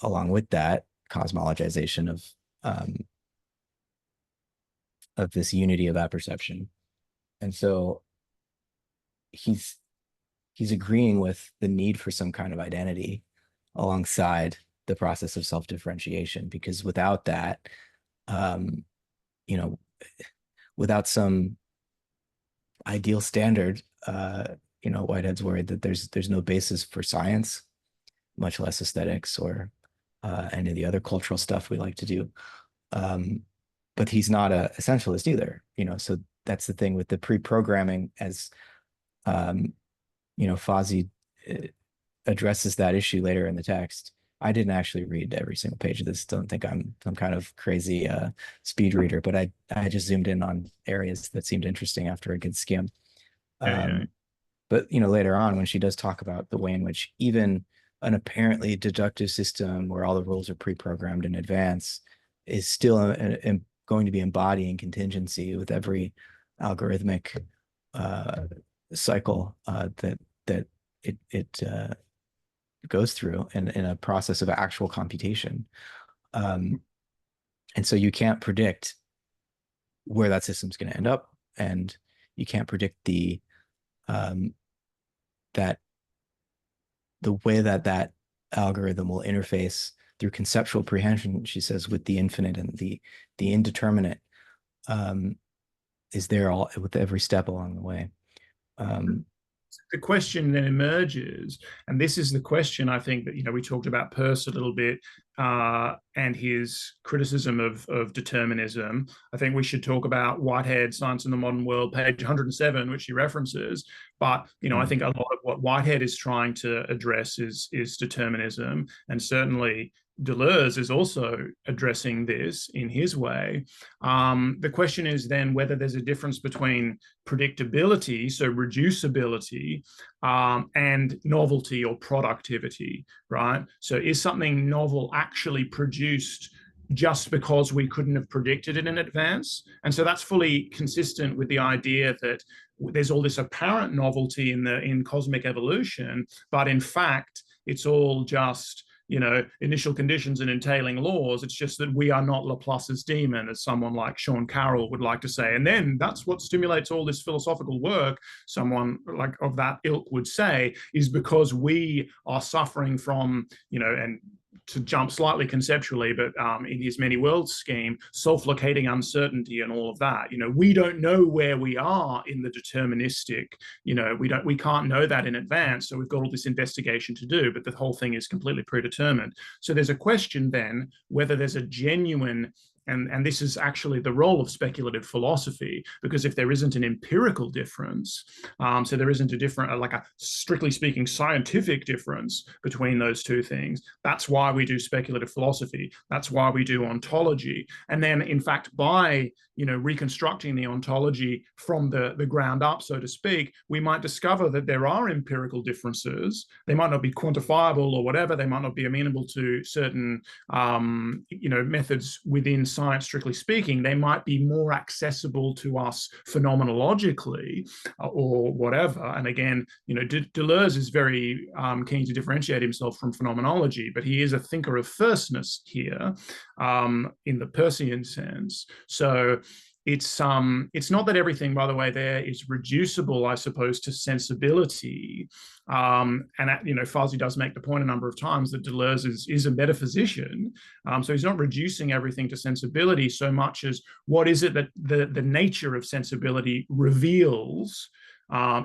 along with that cosmologization of this unity of apperception. And so he's agreeing with the need for some kind of identity alongside the process of self-differentiation, because without that, without some ideal standard, Whitehead's worried that there's no basis for science, much less aesthetics or any of the other cultural stuff we like to do. But he's not a essentialist either, so that's the thing with the pre-programming, as Fazi addresses that issue later in the text. I didn't actually read every single page of this. Don't think I'm some kind of crazy speed reader, but I just zoomed in on areas that seemed interesting after a good skim. But later on, when she does talk about the way in which even an apparently deductive system where all the rules are pre-programmed in advance is still going to be embodying contingency with every algorithmic cycle that it goes through in a process of actual computation. And so you can't predict where that system's going to end up, and you can't predict the that the way that algorithm will interface through conceptual prehension, she says, with the infinite and the indeterminate, is there all with every step along the way.
The question then emerges, and this is the question I think that, we talked about Peirce a little bit, and his criticism of determinism. I think we should talk about Whitehead, Science in the Modern World, page 107, which he references. But, I think a lot of what Whitehead is trying to address is determinism, and certainly Deleuze is also addressing this in his way. The question is then whether there's a difference between predictability, so reducibility, and novelty or productivity, right? So is something novel actually produced just because we couldn't have predicted it in advance? And so that's fully consistent with the idea that there's all this apparent novelty in cosmic evolution, but in fact, it's all just initial conditions and entailing laws. It's just that we are not Laplace's demon, as someone like Sean Carroll would like to say. And then that's what stimulates all this philosophical work, someone like of that ilk would say, is because we are suffering from, and to jump slightly conceptually, but in his many worlds scheme, self-locating uncertainty and all of that. We don't know where we are in the deterministic. We can't know that in advance. So we've got all this investigation to do, but the whole thing is completely predetermined. So there's a question then whether there's a genuine. And this is actually the role of speculative philosophy, because if there isn't an empirical difference, so there isn't a different, like a strictly speaking scientific difference between those two things, that's why we do speculative philosophy. That's why we do ontology. And then, in fact, by reconstructing the ontology from the ground up, so to speak, we might discover that there are empirical differences. They might not be quantifiable or whatever. They might not be amenable to certain, methods within science, strictly speaking. They might be more accessible to us phenomenologically or whatever. And again, Deleuze is very keen to differentiate himself from phenomenology, but he is a thinker of firstness here, in the Peircean sense. So it's not that everything, by the way, there is reducible, I suppose, to sensibility. And Fazi does make the point a number of times that Deleuze is a metaphysician. So he's not reducing everything to sensibility so much as what is it that the nature of sensibility reveals,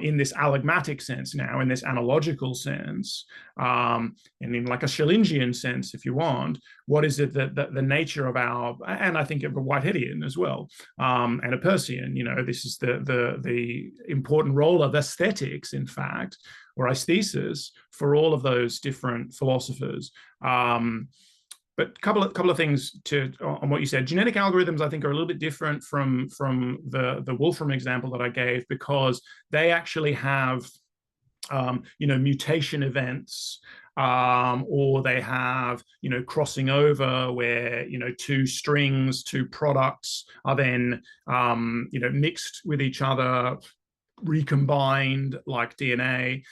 in this allegmatic sense now, in this analogical sense, and in like a Schellingian sense, if you want, what is it that the nature of our, and I think of a Whiteheadian as well, and a Peircean, this is the important role of aesthetics, in fact, or aesthesis for all of those different philosophers. But a couple of things on what you said. Genetic algorithms, I think, are a little bit different from the Wolfram example that I gave, because they actually have mutation events, or they have crossing over where two strings, two products are then mixed with each other, recombined like DNA.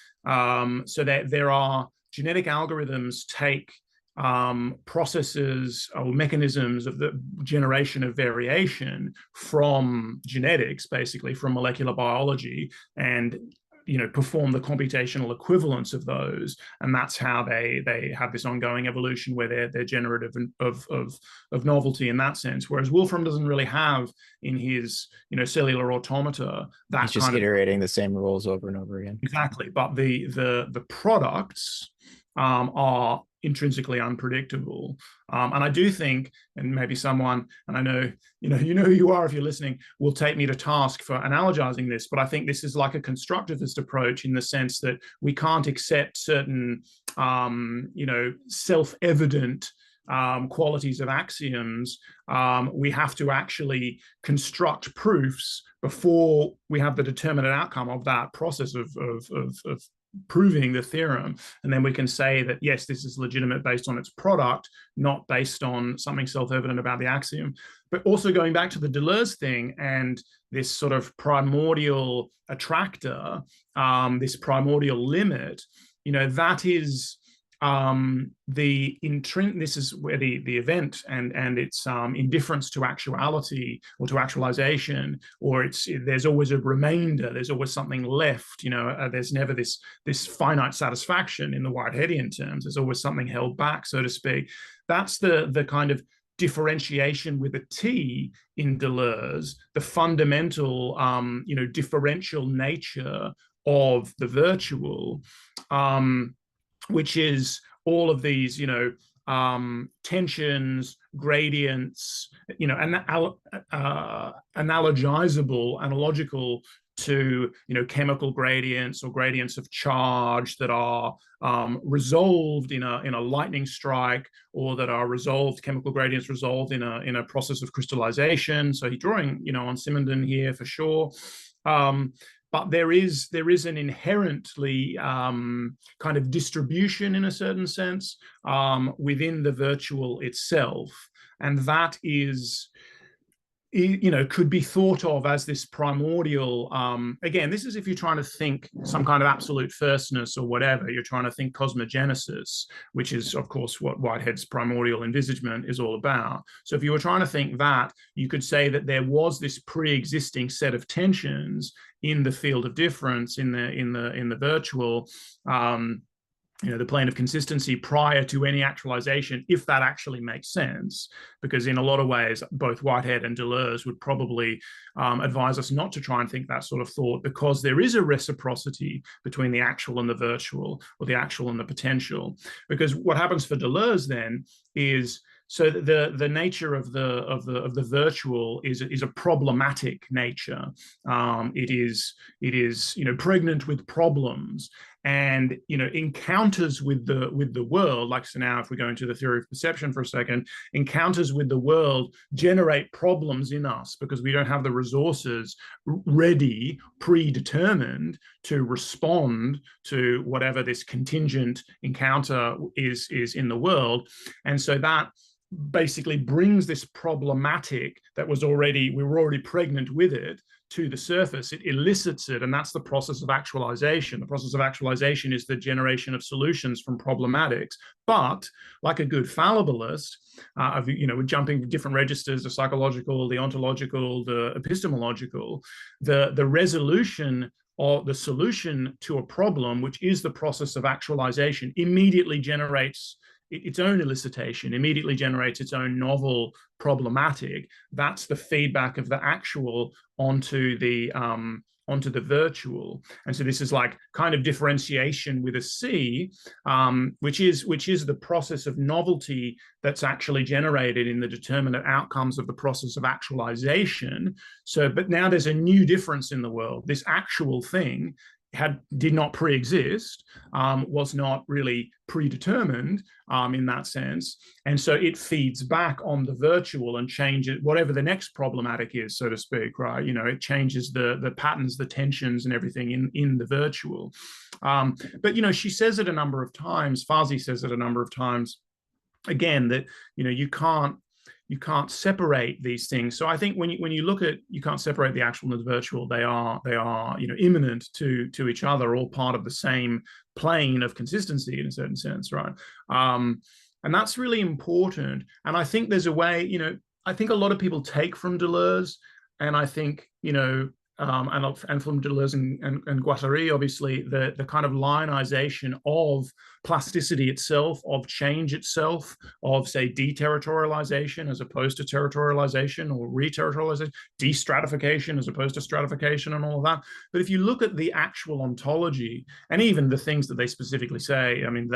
So that there are genetic algorithms take processes or mechanisms of the generation of variation from genetics, basically from molecular biology, and perform the computational equivalence of those, and that's how they have this ongoing evolution where they're generative of novelty in that sense. Whereas Wolfram doesn't really have in his cellular automata that
he's just iterating the same rules over and over again.
Exactly, but the products are intrinsically unpredictable. And I do think, and maybe someone, and I know, who you are if you're listening, will take me to task for analogizing this, but I think this is like a constructivist approach in the sense that we can't accept certain, self-evident qualities of axioms. We have to actually construct proofs before we have the determinate outcome of that process of proving the theorem, and then we can say that yes, this is legitimate based on its product, not based on something self-evident about the axiom. But also going back to the Deleuze thing and this sort of primordial attractor, this primordial limit, that is this is where the event and its indifference to actuality or to actualization, or there's always a remainder, there's always something left, there's never this finite satisfaction in the Whiteheadian terms, there's always something held back, so to speak. That's the kind of differentiation with a T in Deleuze, the fundamental differential nature of the virtual, which is all of these, tensions, gradients, analogical to, chemical gradients or gradients of charge that are resolved in a lightning strike, or that are resolved, chemical gradients resolved in a process of crystallization. So he's drawing, on Simondon here for sure. But there is an inherently kind of distribution in a certain sense within the virtual itself. And that is, could be thought of as this primordial, again, this is if you're trying to think some kind of absolute firstness or whatever, you're trying to think cosmogenesis, which is, of course, what Whitehead's primordial envisagement is all about. So if you were trying to think that, you could say that there was this pre-existing set of tensions in the field of difference, in the virtual, the plane of consistency prior to any actualization, if that actually makes sense, because in a lot of ways, both Whitehead and Deleuze would probably advise us not to try and think that sort of thought, because there is a reciprocity between the actual and the virtual, or the actual and the potential. Because what happens for Deleuze then is, so the nature of the virtual is a problematic nature. It is pregnant with problems, and encounters with the world. Like, so now if we go into the theory of perception for a second, encounters with the world generate problems in us because we don't have the resources ready, predetermined to respond to whatever this contingent encounter is in the world. And so that basically brings this problematic that we were already pregnant with it to the surface. It elicits it, and that's the process of actualization. The process of actualization is the generation of solutions from problematics. But like a good fallibilist, we're jumping different registers, the psychological, the ontological, the epistemological, the resolution or the solution to a problem, which is the process of actualization, immediately generates its own elicitation, immediately generates its own novel problematic. That's the feedback of the actual onto the virtual. And so this is like kind of differentiation with a C, which is the process of novelty that's actually generated in the determinate outcomes of the process of actualization. So, but now there's a new difference in the world. This actual thing did not pre-exist, was not really predetermined in that sense. And so it feeds back on the virtual and changes whatever the next problematic is, so to speak, right? It changes the patterns, the tensions and everything in the virtual. But, she says it a number of times, Fazi says it a number of times, again, that, you can't separate these things. So I think when you look at, you can't separate the actual and the virtual. They are immanent to each other, all part of the same plane of consistency in a certain sense, right? And that's really important. And I think there's a way, I think a lot of people take from Deleuze, and I think and from Deleuze and Guattari, obviously, the kind of lionization of plasticity itself, of change itself, of, say, deterritorialization as opposed to territorialization, or reterritorialization, destratification as opposed to stratification, and all of that. But if you look at the actual ontology, and even the things that they specifically say, I mean,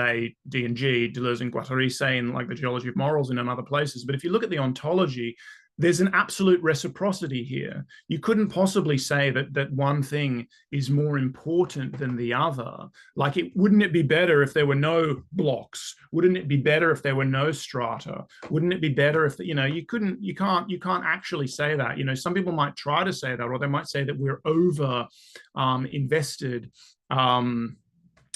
D&G, Deleuze and Guattari say in like the Geology of Morals and in other places, but if you look at the ontology, there's an absolute reciprocity here. You couldn't possibly say that one thing is more important than the other. Like, wouldn't it be better if there were no blocks? Wouldn't it be better if there were no strata? Wouldn't it be better if, you can't actually say that. Some people might try to say that, or they might say that we're over invested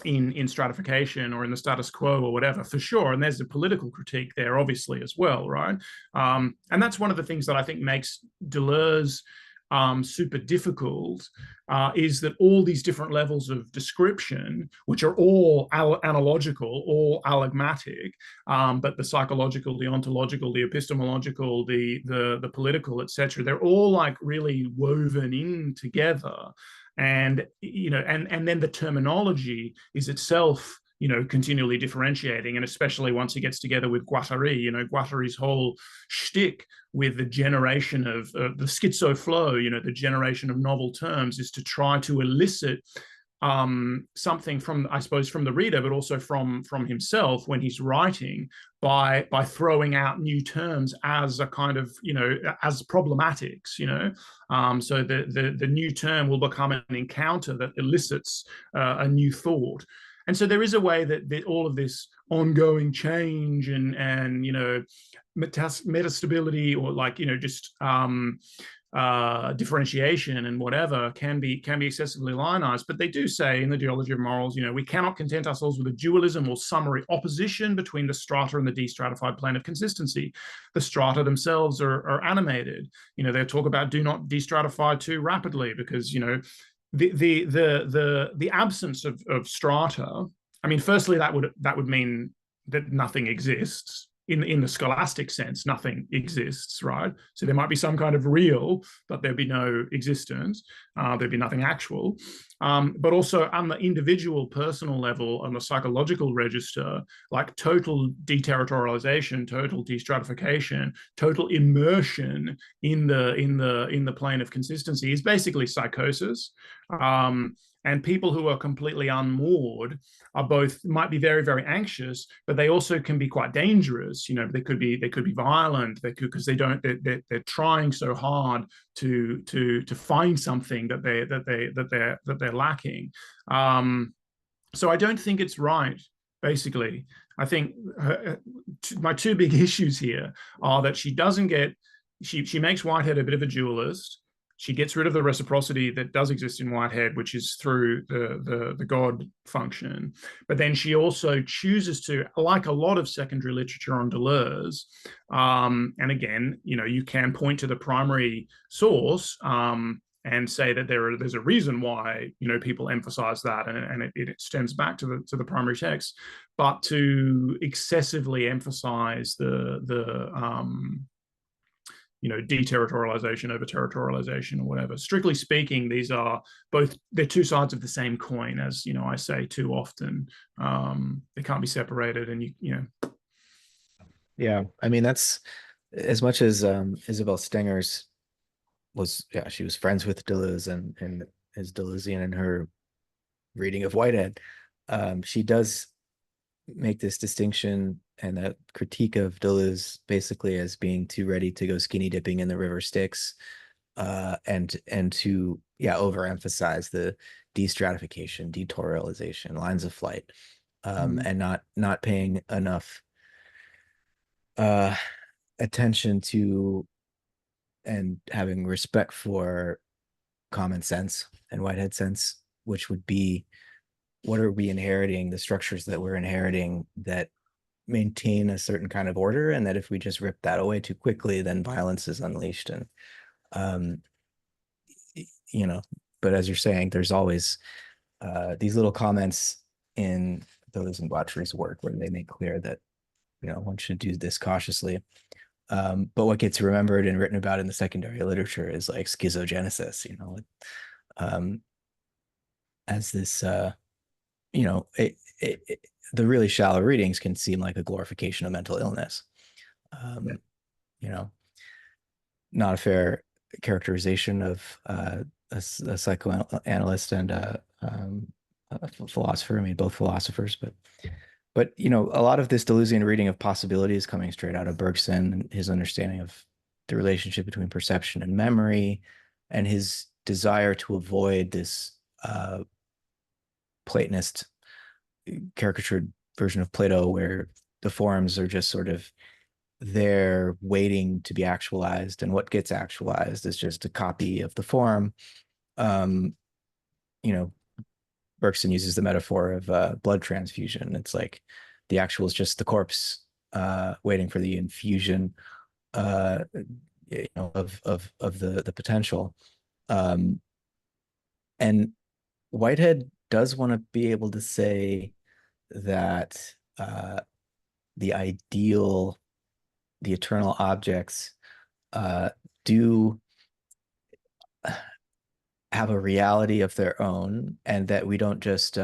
in stratification or in the status quo or whatever, for sure. And there's a political critique there, obviously, as well, right? And that's one of the things that I think makes Deleuze super difficult, is that all these different levels of description, which are all analogical, all allegmatic, but the psychological, the ontological, the epistemological, the political, etc., they're all like really woven in together. And and then the terminology is itself continually differentiating, and especially once he gets together with Guattari, Guattari's whole shtick with the generation of the schizo flow, the generation of novel terms, is to try to elicit something from, I suppose, from the reader, but also from himself when he's writing, by throwing out new terms as a kind of as problematics. So the new term will become an encounter that elicits a new thought. And so there is a way that all of this ongoing change and metastability, or just differentiation and whatever, can be excessively lionized. But they do say in the Geology of Morals, we cannot content ourselves with a dualism or summary opposition between the strata and the destratified plane of consistency. The strata themselves are animated. They talk about do not destratify too rapidly, because the absence of strata. I mean, firstly, that would mean that nothing exists. In the scholastic sense, nothing exists, right? So there might be some kind of real, but there'd be no existence. There'd be nothing actual. But also on the individual, personal level, on the psychological register, like total deterritorialization, total destratification, total immersion in the plane of consistency is basically psychosis. And people who are completely unmoored might be very, very anxious, but they also can be quite dangerous. They could be violent. Because they're trying so hard to find something that they're lacking. So I don't think it's right. Basically, I think my two big issues here are that she makes Whitehead a bit of a dualist. She gets rid of the reciprocity that does exist in Whitehead, which is through the God function. But then she also chooses to, like a lot of secondary literature on Deleuze, and again, you can point to the primary source and say that there's a reason why people emphasize that, and it extends back to the primary text. But to excessively emphasize the deterritorialization over territorialization or whatever. Strictly speaking, they're two sides of the same coin, as I say too often. They can't be separated, and
Yeah, I mean, that's as much as Isabel Stengers she was friends with Deleuze and is Deleuzian in her reading of Whitehead. She does make this distinction and that critique of Deleuze basically as being too ready to go skinny dipping in the river Styx, and to overemphasize the destratification, detorialization, lines of flight, and not paying enough attention to and having respect for common sense and Whitehead sense, which would be, what are we inheriting, the structures that we're inheriting that maintain a certain kind of order, and that if we just rip that away too quickly, then violence is unleashed. And but as you're saying, there's always these little comments in Deleuze and Guattari's work where they make clear that one should do this cautiously. But what gets remembered and written about in the secondary literature is like schizogenesis, as this the really shallow readings can seem like a glorification of mental illness. Not a fair characterization of a psychoanalyst and a philosopher. I mean, both philosophers, but a lot of this Deleuzian reading of possibility is coming straight out of Bergson and his understanding of the relationship between perception and memory, and his desire to avoid this Platonist caricatured version of Plato where the forms are just sort of there waiting to be actualized, and what gets actualized is just a copy of the form, Bergson uses the metaphor of blood transfusion. It's like the actual is just the corpse waiting for the infusion of the potential. Um, and Whitehead does want to be able to say that the ideal, the eternal objects do have a reality of their own, and that we don't just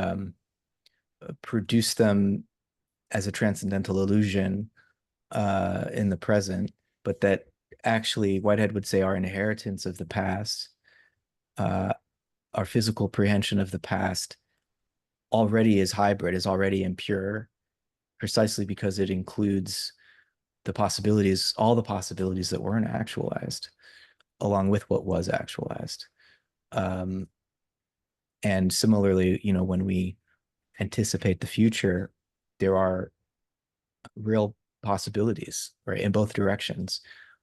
produce them as a transcendental illusion in the present, but that actually Whitehead would say our inheritance of the past, uh, our physical prehension of the past already is hybrid, is already impure, precisely because it includes the possibilities, all the possibilities that weren't actualized, along with what was actualized. Um, and similarly, when we anticipate the future, there are real possibilities, right, in both directions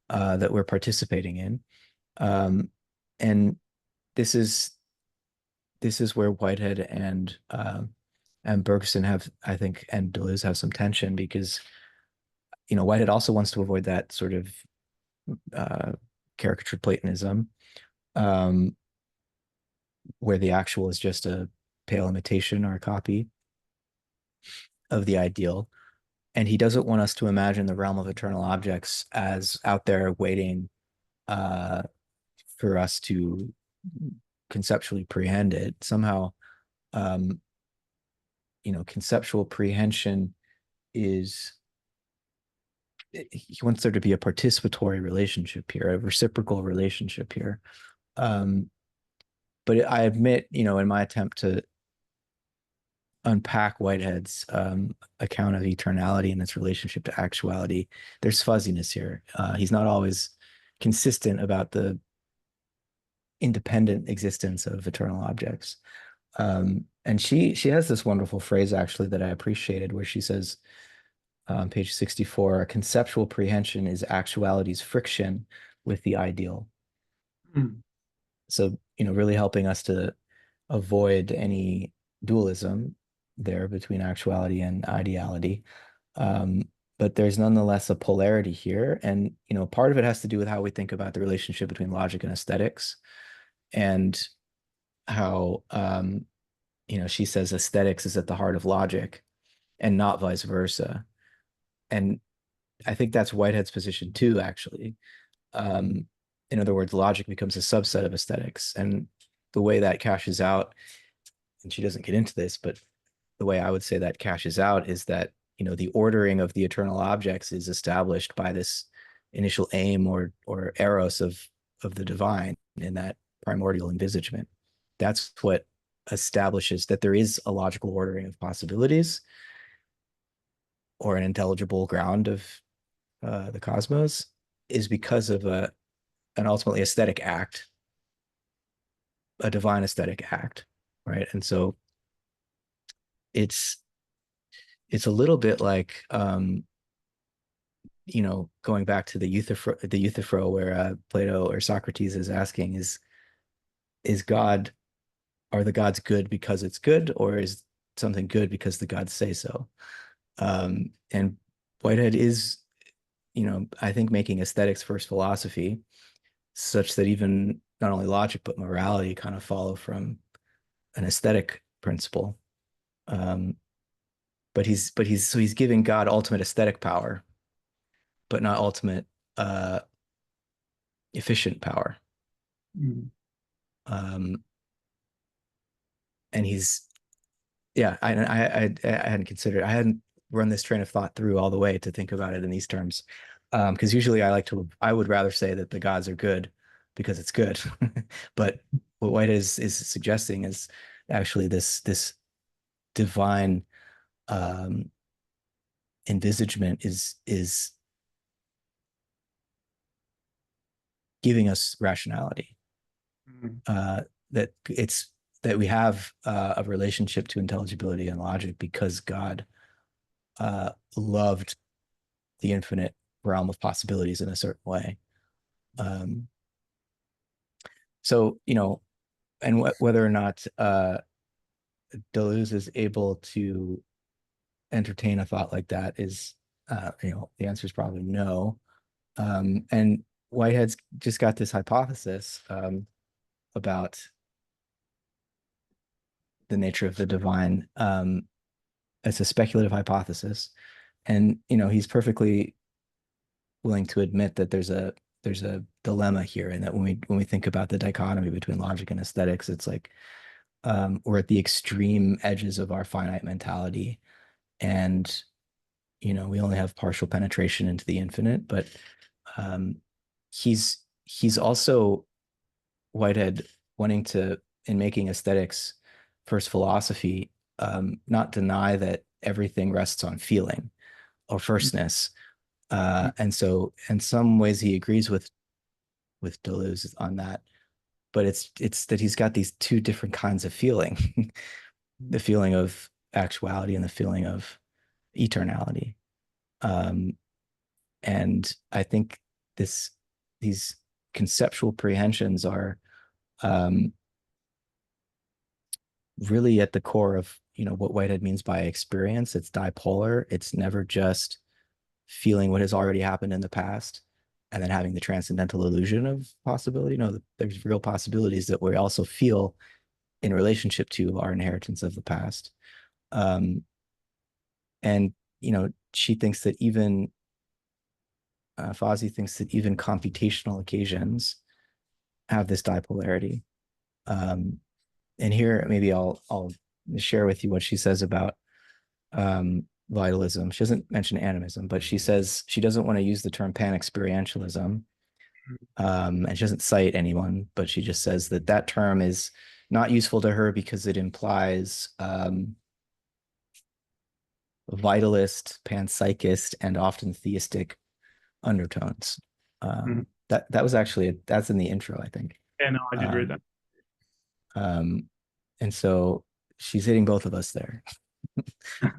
that we're participating in. And this is where Whitehead and Bergson have, I think, and Deleuze have some tension, because Whitehead also wants to avoid that sort of caricatured Platonism, um, where the actual is just a pale imitation or a copy of the ideal. And he doesn't want us to imagine the realm of eternal objects as out there waiting uh, for us to conceptually prehend it. Somehow, um, conceptual prehension is, he wants there to be a participatory relationship here, a reciprocal relationship here. But I admit, in my attempt to unpack Whitehead's account of eternality and its relationship to actuality, there's fuzziness here. He's not always consistent about the independent existence of eternal objects. And she has this wonderful phrase actually that I appreciated, where she says, page 64, conceptual prehension is actuality's friction with the ideal.
Mm.
So, really helping us to avoid any dualism there between actuality and ideality. But there's nonetheless a polarity here. And, part of it has to do with how we think about the relationship between logic and aesthetics, and how, she says aesthetics is at the heart of logic and not vice versa. And I think that's Whitehead's position too, actually. Um, in other words, logic becomes a subset of aesthetics. And the way that cashes out, and she doesn't get into this, but the way I would say that cashes out is that, the ordering of the eternal objects is established by this initial aim or eros of the divine in that primordial envisagement. That's what establishes that there is a logical ordering of possibilities, or an intelligible ground of the cosmos, is because of an ultimately aesthetic act, a divine aesthetic act, right? And so it's a little bit like, going back to the Euthyphro, where Plato or Socrates is asking, is God, are the gods good because it's good, or is something good because the gods say so? And Whitehead is, I think, making aesthetics first philosophy, such that even not only logic but morality kind of follow from an aesthetic principle. Um, but he's giving God ultimate aesthetic power, but not ultimate uh, efficient power.
Mm.
Um, and he's, yeah, I hadn't considered, I hadn't run this train of thought through all the way to think about it in these terms. Because usually I would rather say that the gods are good because it's good. But what White is suggesting is actually this divine um, envisagement is giving us rationality.
Mm.
That it's that we have a relationship to intelligibility and logic because God loved the infinite realm of possibilities in a certain way. Um, so, and whether or not Deleuze is able to entertain a thought like that is, the answer is probably no. And Whitehead's just got this hypothesis about the nature of the divine. It's a speculative hypothesis, and he's perfectly willing to admit that there's a dilemma here, and that when we think about the dichotomy between logic and aesthetics, it's like we're at the extreme edges of our finite mentality, and we only have partial penetration into the infinite. But um, he's also, Whitehead, wanting to, in making aesthetics first philosophy, not deny that everything rests on feeling or firstness. And so in some ways he agrees with Deleuze on that, but it's that he's got these two different kinds of feeling, the feeling of actuality and the feeling of eternality. Um, and I think these conceptual prehensions are um, really at the core of what Whitehead means by experience. It's dipolar. It's never just feeling what has already happened in the past and then having the transcendental illusion of possibility. There's real possibilities that we also feel in relationship to our inheritance of the past. And she thinks that even Fazi thinks that even computational occasions have this dipolarity. And here maybe I'll share with you what she says about vitalism. She doesn't mention animism, but she says she doesn't want to use the term panexperientialism. And she doesn't cite anyone, but she just says that term is not useful to her because it implies vitalist, panpsychist, and often theistic undertones. That was actually that's in the intro, I think.
Yeah, no, I did read that.
And so she's hitting both of us there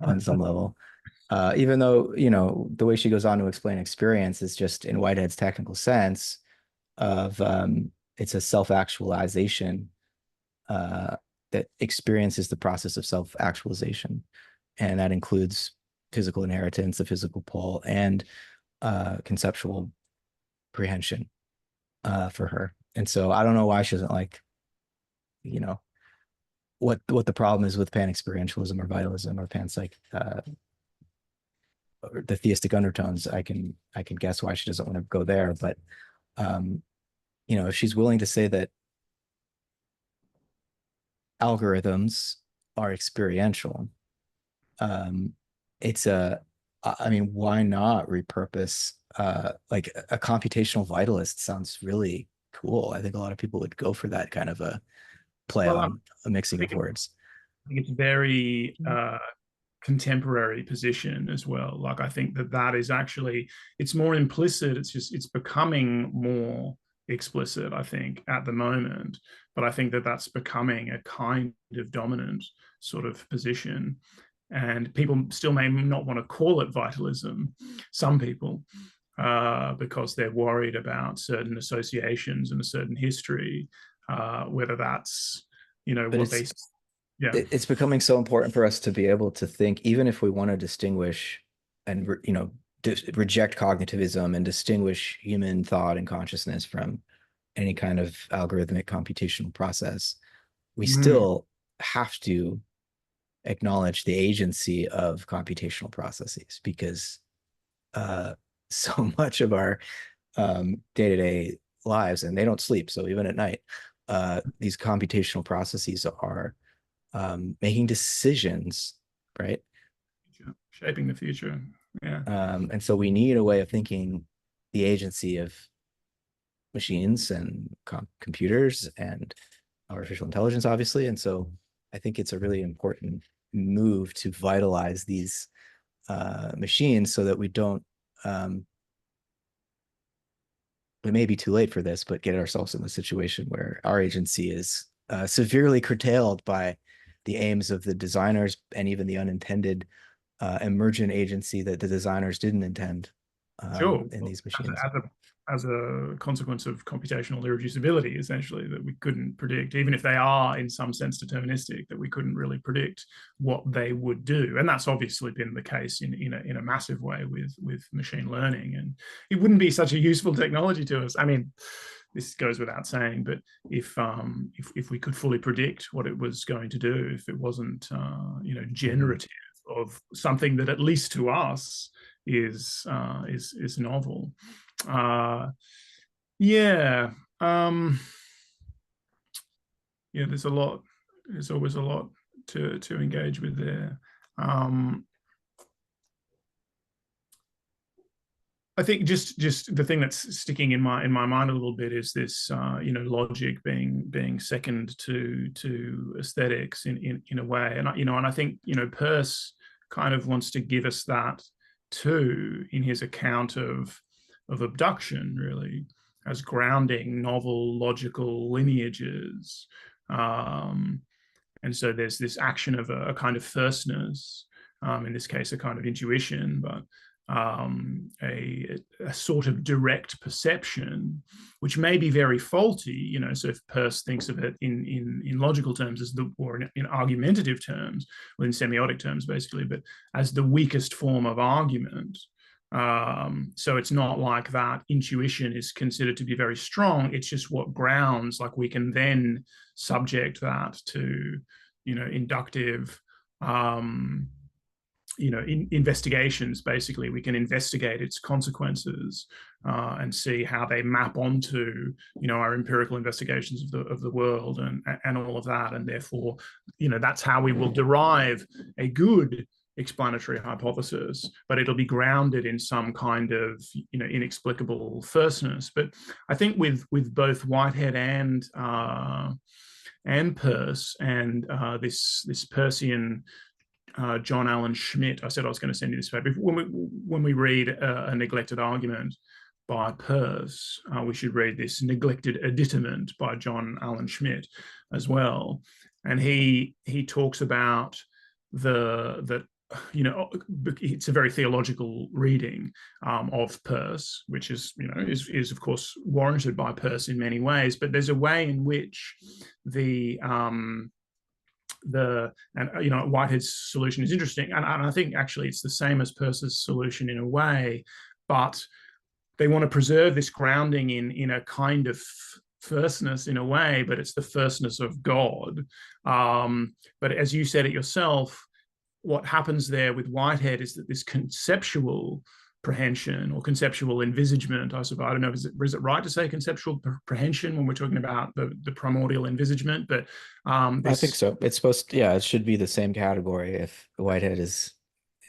on some level. Even though, the way she goes on to explain experience is just in Whitehead's technical sense of it's a self-actualization, that experience is the process of self-actualization. And that includes physical inheritance, the physical pole, and conceptual prehension for her. And so I don't know why she doesn't like, what the problem is with panexperientialism or vitalism or panpsych, or the theistic undertones. I can guess why she doesn't want to go there, but if she's willing to say that algorithms are experiential, it's why not repurpose, like a computational vitalist sounds really cool. I think a lot of people would go for that kind of a play
Well,
on a mixing of words.
I think it's very contemporary position as well. Like I think that is actually, it's more implicit. It's becoming more explicit, I think, at the moment. But I think that's becoming a kind of dominant sort of position. And people still may not want to call it vitalism, some people, because they're worried about certain associations and a certain history, whether that's,
But
what they, yeah.
it's becoming so important for us to be able to think, even if we want to distinguish and reject cognitivism and distinguish human thought and consciousness from any kind of algorithmic computational process, we still have to acknowledge the agency of computational processes, because so much of our day-to-day lives, and they don't sleep, so even at night, these computational processes are making decisions, right?
Shaping the future. Yeah.
And so we need a way of thinking the agency of machines and computers and artificial intelligence, obviously. And so I think it's a really important move to vitalize these machines so that we don't, it may be too late for this, but get ourselves in a situation where our agency is severely curtailed by the aims of the designers and even the unintended emergent agency that the designers didn't intend.
Sure.
in these
As
machines.
a, as a as a consequence of computational irreducibility, essentially, that we couldn't predict, even if they are in some sense deterministic, that we couldn't really predict what they would do. And that's obviously been the case in a massive way with machine learning. And it wouldn't be such a useful technology to us. I mean, this goes without saying, but if we could fully predict what it was going to do, if it wasn't generative of something that, at least to us, is novel. Yeah. Yeah, there's a lot. There's always a lot to engage with there. I think just the thing that's sticking in my mind a little bit is this logic being second to aesthetics in a way, and I think Peirce kind of wants to give us that too in his account of abduction, really, as grounding novel logical lineages. And so there's this action of a kind of firstness, in this case, a kind of intuition, but a sort of direct perception, which may be very faulty. So if Peirce thinks of it in logical terms or in argumentative terms, or in semiotic terms, basically, but as the weakest form of argument. So it's not like that intuition is considered to be very strong. It's just what grounds, like we can then subject that to, inductive, investigations. Basically, we can investigate its consequences and see how they map onto, our empirical investigations of the world and all of that. And therefore, that's how we will derive a good explanatory hypothesis, but it'll be grounded in some kind of inexplicable firstness. But I think with both Whitehead and Peirce and this Peircean John Allen Schmidt. I said I was going to send you this paper. When we read a neglected argument by Peirce, we should read this neglected Indeterminate by John Allen Schmidt as well. And he talks about it's a very theological reading of Peirce, which is of course warranted by Peirce in many ways. But there's a way in which Whitehead's solution is interesting, and I think actually it's the same as Peirce's solution in a way, but they want to preserve this grounding in a kind of firstness in a way, but it's the firstness of God. But as you said it yourself, what happens there with Whitehead is that this conceptual prehension or conceptual envisagement, I suppose, I don't know, is it right to say conceptual prehension when we're talking about the primordial envisagement? But
I think so. It's supposed to, it should be the same category if Whitehead is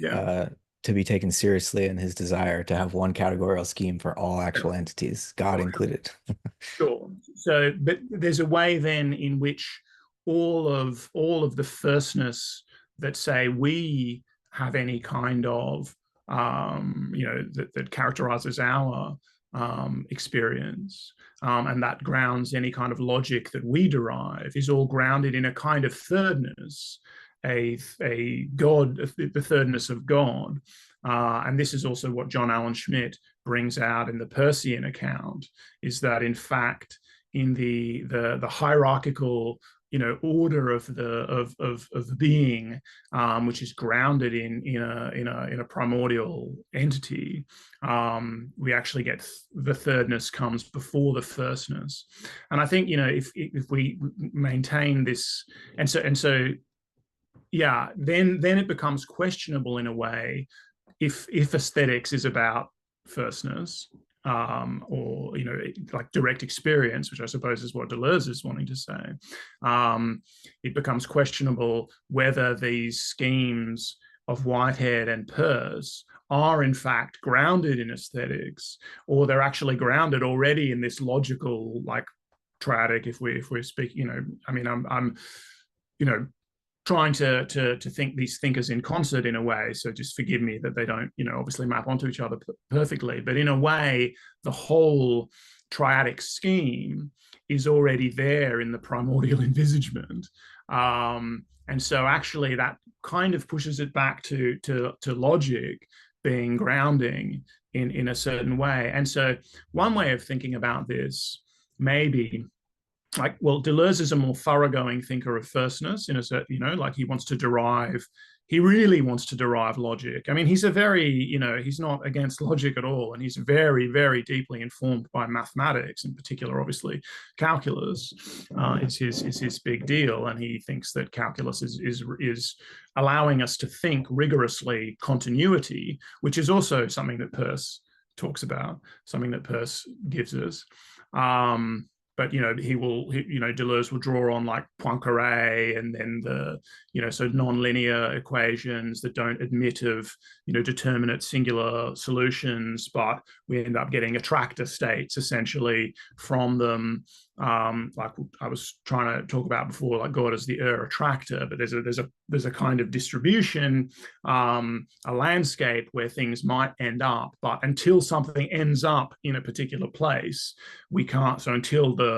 to be taken seriously in his desire to have one categorical scheme for all actual entities, God included.
Sure. So, but there's a way then in which all of the firstness that say we have any kind of that characterizes our experience, and that grounds any kind of logic that we derive, is all grounded in a kind of thirdness, a God, the thirdness of God. And this is also what John Allen Schmidt brings out in the Peircean account, is that in fact in the hierarchical order of the being, which is grounded in a primordial entity, we actually get the thirdness comes before the firstness. And I think if we maintain this, and so then it becomes questionable in a way if aesthetics is about firstness, or like direct experience, which I suppose is what Deleuze is wanting to say. It becomes questionable whether these schemes of Whitehead and Peirce are in fact grounded in aesthetics, or they're actually grounded already in this logical, like, triadic. If we're speaking, I'm trying to think these thinkers in concert in a way, so just forgive me that they don't obviously map onto each other perfectly, but in a way the whole triadic scheme is already there in the primordial envisagement, and so actually that kind of pushes it back to logic, being grounding in a certain way. And so one way of thinking about this maybe like, well, Deleuze is a more thoroughgoing thinker of firstness in a certain, like he really wants to derive logic. I mean, he's a very, he's not against logic at all. And he's very, very deeply informed by mathematics, in particular, obviously, calculus is his big deal. And he thinks that calculus is allowing us to think rigorously continuity, which is also something that Peirce talks about, something that Peirce gives us. But Deleuze will draw on like Poincaré and then so nonlinear equations that don't admit of determinate singular solutions, but we end up getting attractor states essentially from them. Like I was trying to talk about before, like God is the attractor, but there's a kind of distribution, a landscape where things might end up, but until something ends up in a particular place, we can't. So until the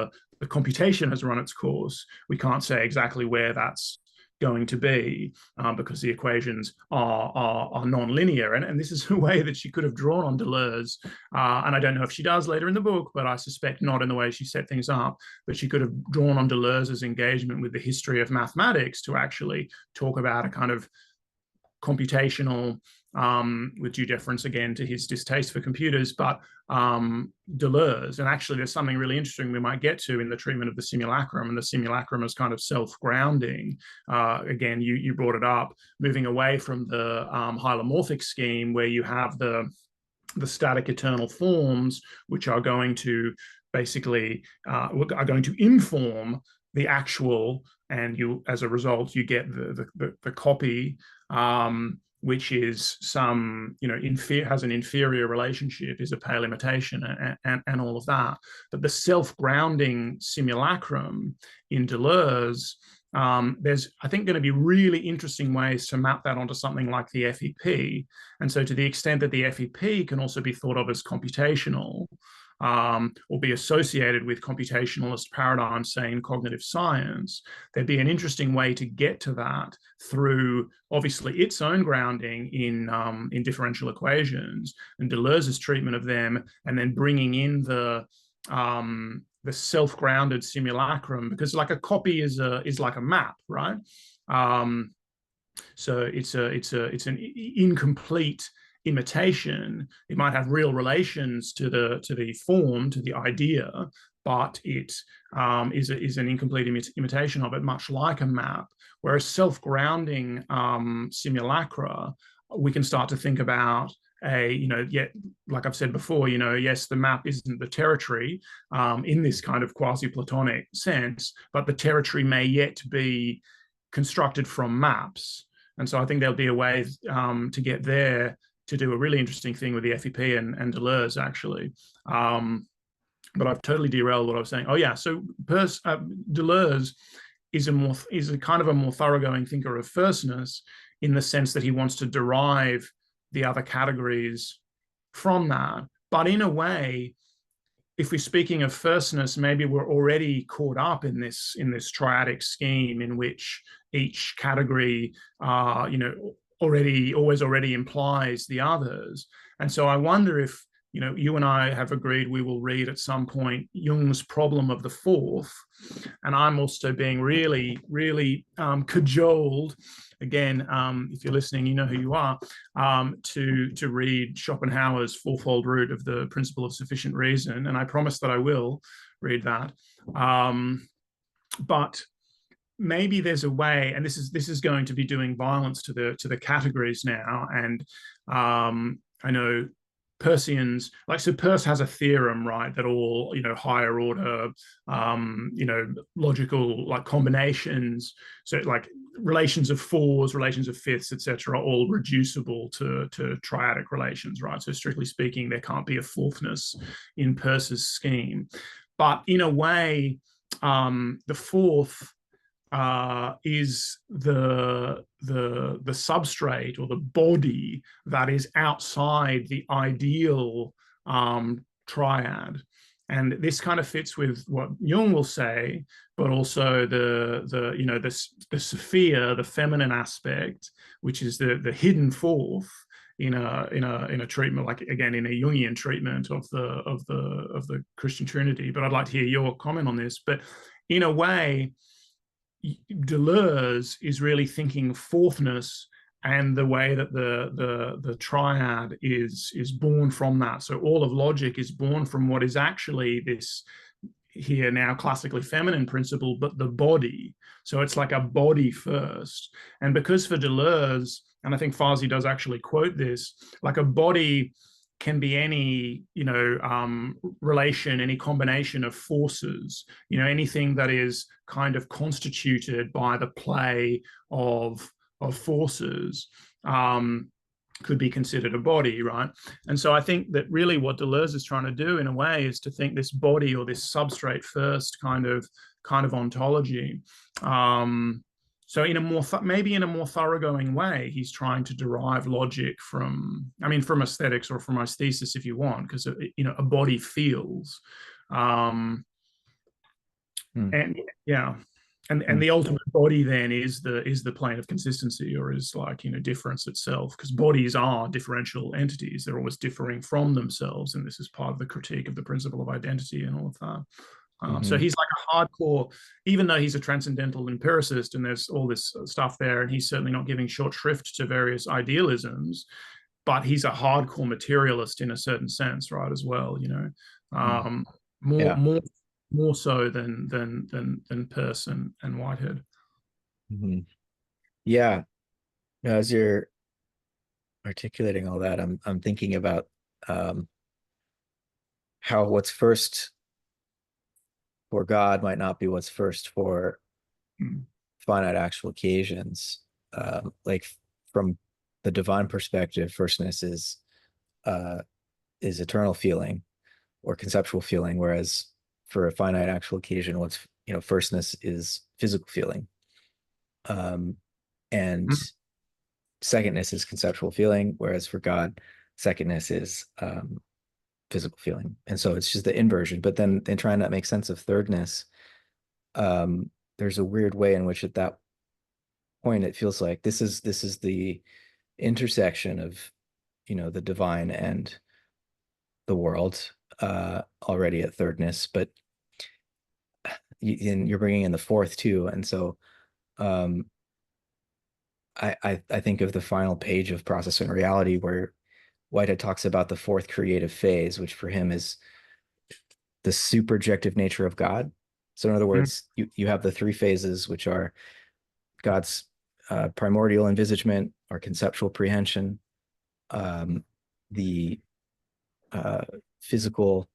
computation has run its course, we can't say exactly where that's going to be because the equations are non-linear. And this is a way that she could have drawn on Deleuze. And I don't know if she does later in the book, but I suspect not in the way she set things up. But she could have drawn on Deleuze's engagement with the history of mathematics to actually talk about a kind of computational, with due deference again to his distaste for computers, but Deleuze. And actually there's something really interesting we might get to in the treatment of the simulacrum, and the simulacrum is kind of self-grounding. Again, you brought it up, moving away from the hylomorphic scheme where you have the static eternal forms, which are going to basically are going to inform the actual, and as a result you get the copy, which is some, has an inferior relationship, is a pale imitation, and all of that. But the self-grounding simulacrum in Deleuze, there's, I think, going to be really interesting ways to map that onto something like the FEP. And so to the extent that the FEP can also be thought of as computational, or be associated with computationalist paradigms, say in cognitive science, there'd be an interesting way to get to that through obviously its own grounding in differential equations and Deleuze's treatment of them, and then bringing in the self-grounded simulacrum, because like a copy is like a map, right? So it's an incomplete imitation. It might have real relations to the form, to the idea, but it is an incomplete imitation of it, much like a map. Whereas self-grounding simulacra, we can start to think about like I've said before, yes, the map isn't the territory in this kind of quasi-Platonic sense, but the territory may yet be constructed from maps. And so I think there'll be a way to get there, to do a really interesting thing with the FEP and Deleuze, actually. But I've totally derailed what I was saying. Oh yeah, so Deleuze is a kind of a more thoroughgoing thinker of firstness, in the sense that he wants to derive the other categories from that. But in a way, if we're speaking of firstness, maybe we're already caught up in this triadic scheme in which each category, already implies the others. And so I wonder if, you and I have agreed we will read at some point Jung's Problem of the Fourth. And I'm also being really, really cajoled, again, if you're listening, you know who you are, to read Schopenhauer's fourfold root of the principle of sufficient reason. And I promise that I will read that. But maybe there's a way, and this is going to be doing violence to the categories now. And I know Peirceans, so Peirce has a theorem, right, that all higher order logical like combinations, so like relations of fours, relations of fifths, etc., are all reducible to triadic relations, right? So strictly speaking, there can't be a fourthness in Peirce's scheme. But in a way, the fourth is the substrate or the body that is outside the ideal triad. And this kind of fits with what Jung will say, but also the Sophia, the feminine aspect, which is the hidden fourth, in a treatment, like again in a Jungian treatment of the Christian Trinity. But I'd like to hear your comment on this. But in a way, Deleuze is really thinking fourthness and the way that the triad is born from that. So all of logic is born from what is actually this here now classically feminine principle, but the body. So it's like a body first. And because for Deleuze, and I think Fazi does actually quote this, like a body can be any, relation, any combination of forces, anything that is kind of constituted by the play of forces. Could be considered a body, right? And so I think that really what Deleuze is trying to do in a way is to think this body or this substrate first kind of ontology. So in a more maybe in a more thoroughgoing way, he's trying to derive logic from aesthetics or from aesthesis if you want, because a body feels, and yeah. And the ultimate body then is the plane of consistency, or is like difference itself, because bodies are differential entities. They're always differing from themselves, and this is part of the critique of the principle of identity and all of that. So he's like a hardcore, even though he's a transcendental empiricist and there's all this stuff there, and he's certainly not giving short shrift to various idealisms, but he's a hardcore materialist in a certain sense, right? As well, more so than Peirce and Whitehead.
Yeah. As you're articulating all that, I'm thinking about how what's first for God might not be what's first for finite actual occasions. Like from the divine perspective, firstness is eternal feeling or conceptual feeling, whereas for a finite actual occasion, what's firstness is physical feeling, and secondness is conceptual feeling, whereas for God, secondness is physical feeling. And so it's just the inversion. But then in trying to make sense of thirdness, there's a weird way in which at that point it feels like this is the intersection of the divine and the world, already at thirdness, but you're bringing in the fourth too. And so I think of the final page of Processing Reality, where Whitehead talks about the fourth creative phase, which for him is the superjective nature of God. So in other words, you have the three phases, which are God's primordial envisagement or conceptual prehension, the physical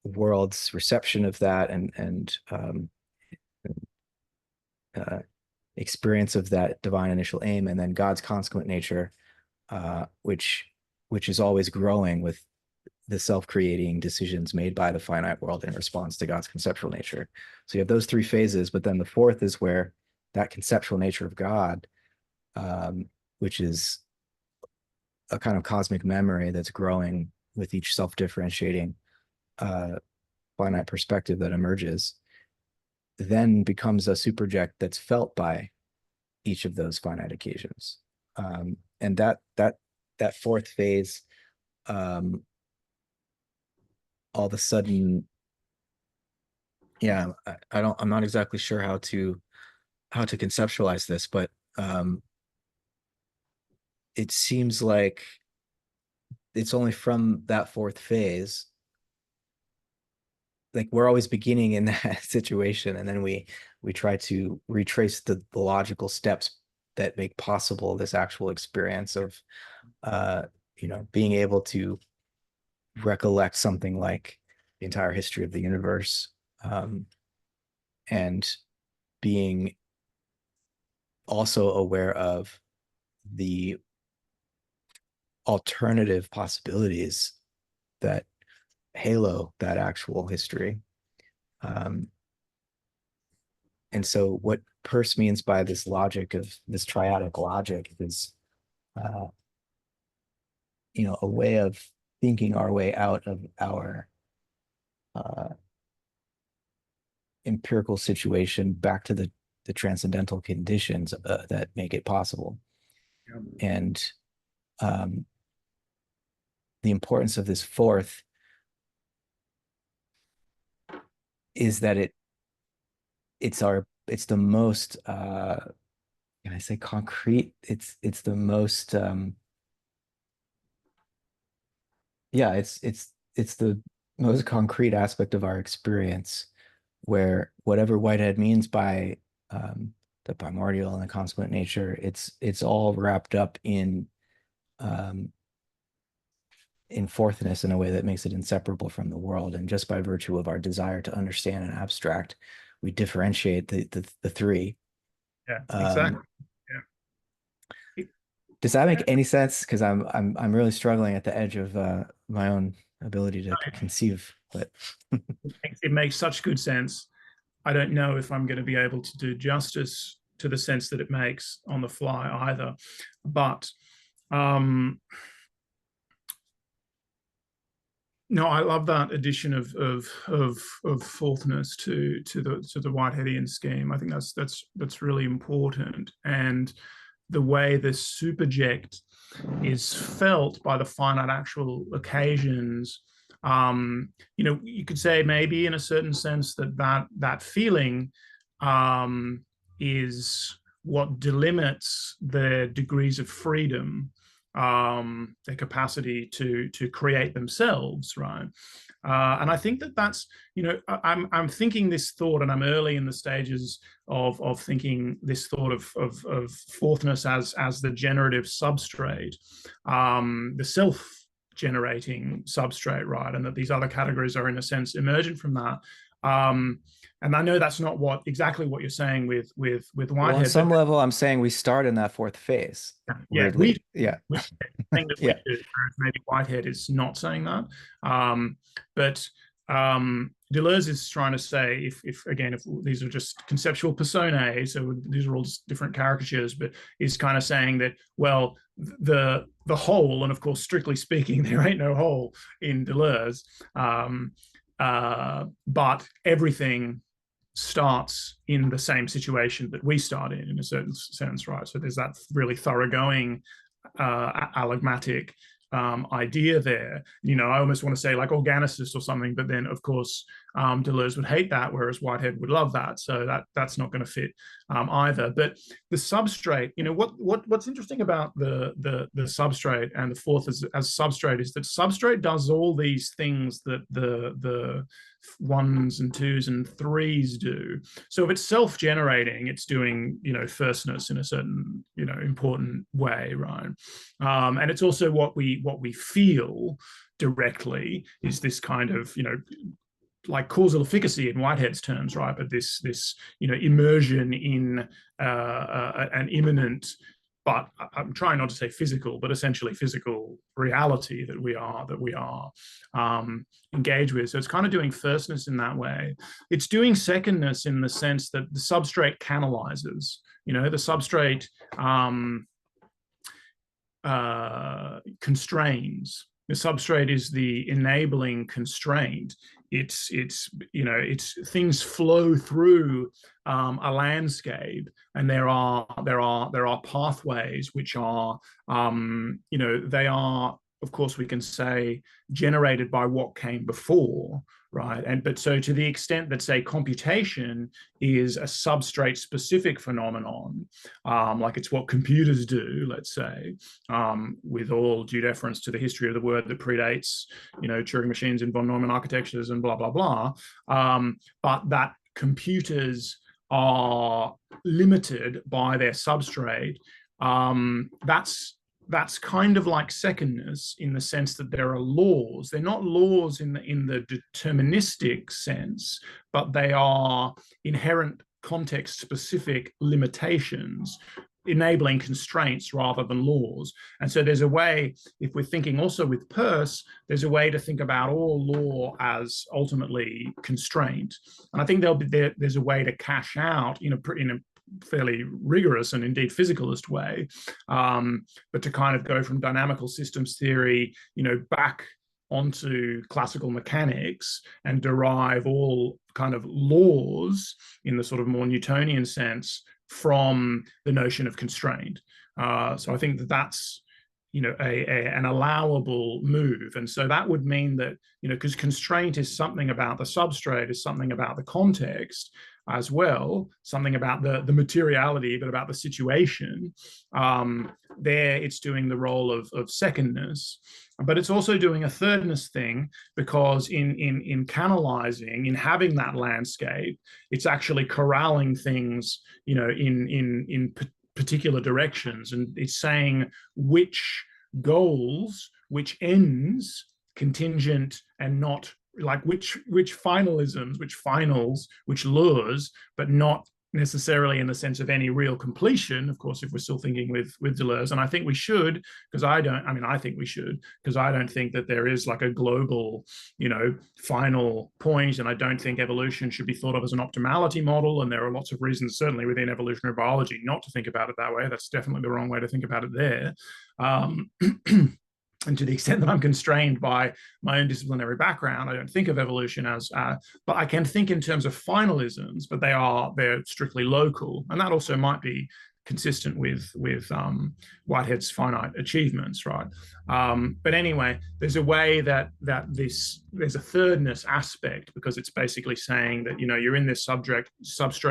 world's reception of that, and experience of that divine initial aim, and then God's consequent nature, which is always growing with the self-creating decisions made by the finite world in response to God's conceptual nature. So you have those three phases, but then the fourth is where that conceptual nature of God, which is a kind of cosmic memory that's growing with each self-differentiating finite perspective that emerges, then becomes a superject that's felt by each of those finite occasions. And that fourth phase, all of a sudden, I'm not exactly sure how to conceptualize this, but it seems like it's only from that fourth phase, like we're always beginning in that situation, and then we try to retrace the logical steps that make possible this actual experience of being able to recollect something like the entire history of the universe, and being also aware of the alternative possibilities that halo that actual history. And so what Peirce means by this logic of this triadic logic is, a way of thinking our way out of our empirical situation back to the transcendental conditions that make it possible. And the importance of this fourth is that it's the most can I say concrete? It's the most yeah, it's the most concrete aspect of our experience, where whatever Whitehead means by the primordial and the consequent nature, it's all wrapped up in fourthness in a way that makes it inseparable from the world. And just by virtue of our desire to understand and abstract, we differentiate the three.
Yeah, exactly.
Does that make any sense? Because I'm really struggling at the edge of my own ability to conceive. But
it makes such good sense. I don't know if I'm going to be able to do justice to the sense that it makes on the fly either. But no, I love that addition of fourthness to the Whiteheadian scheme. I think that's really important. And the way the superject is felt by the finite actual occasions, you could say maybe in a certain sense that feeling is what delimits the degrees of freedom, their capacity to create themselves, right? And I think that's, I'm thinking this thought, and I'm early in the stages of thinking this thought of fourthness as the generative substrate, the self-generating substrate, right? And that these other categories are in a sense emergent from that. And I know that's not exactly what you're saying with Whitehead.
Well, on some level, I'm saying we start in that fourth phase.
Yeah,
weirdly. Yeah.
Thing that we do, whereas maybe Whitehead is not saying that. But Deleuze is trying to say, if these are just conceptual personae, so these are all just different caricatures, but is kind of saying that, well, the whole, and of course, strictly speaking, there ain't no whole in Deleuze, but everything starts in the same situation that we start in a certain sense, right? So there's that really thoroughgoing allegmatic idea there. I almost want to say like organicist or something, but then of course Deleuze would hate that, whereas Whitehead would love that. So that's not going to fit either. But the substrate, what's interesting about the substrate and the fourth as substrate is that substrate does all these things that the ones and twos and threes do. So if it's self-generating, it's doing firstness in a certain important way, right? And it's also what we feel directly is this kind of like causal efficacy in Whitehead's terms, right? But this immersion in an immanent, but I'm trying not to say physical, but essentially physical reality that we are engaged with. So it's kind of doing firstness in that way. It's doing secondness in the sense that the substrate canalizes. The substrate constrains. The substrate is the enabling constraint. It's things flow through a landscape, and there are pathways which are they are, of course, we can say generated by what came before, right? But so to the extent that, say, computation is a substrate specific phenomenon, like it's what computers do, let's say, with all due deference to the history of the word that predates, Turing machines and von Neumann architectures and blah, blah, blah. But that computers are limited by their substrate. That's kind of like secondness in the sense that there are laws. They're not laws in the deterministic sense, but they are inherent context-specific limitations, enabling constraints rather than laws. And so there's a way, if we're thinking also with Peirce, there's a way to think about all law as ultimately constraint. And I think there's a way to cash out in a fairly rigorous and indeed physicalist way, but to kind of go from dynamical systems theory, back onto classical mechanics and derive all kind of laws in the sort of more Newtonian sense from the notion of constraint. So I think that's an allowable move. And so that would mean that, because constraint is something about the substrate, is something about the context as well, something about the materiality, but about the situation. There it's doing the role of secondness, but it's also doing a thirdness thing, because in canalizing, in having that landscape, it's actually corralling things, in particular directions, and it's saying which goals, which ends, contingent and not, like which finalisms, which finals, which lures, but not necessarily in the sense of any real completion, of course, if we're still thinking with Deleuze. And I think we should, because I think we should, because I don't think that there is like a global, final point. And I don't think evolution should be thought of as an optimality model. And there are lots of reasons, certainly within evolutionary biology, not to think about it that way. That's definitely the wrong way to think about it there. And to the extent that I'm constrained by my own disciplinary background, I don't think of evolution as, but I can think in terms of finalisms, but they're strictly local. And that also might be consistent with Whitehead's finite achievements, right? But anyway, there's a way that there's a thirdness aspect, because it's basically saying that, you're in this substrate,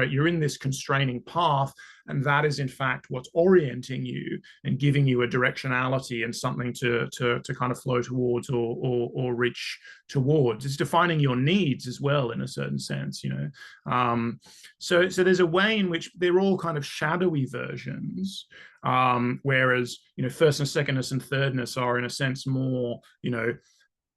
you're in this constraining path, and that is in fact what's orienting you and giving you a directionality and something to kind of flow towards or reach towards. It's defining your needs as well, in a certain sense, So there's a way in which they're all kind of shadowy versions, whereas firstness, secondness, and thirdness are in a sense more,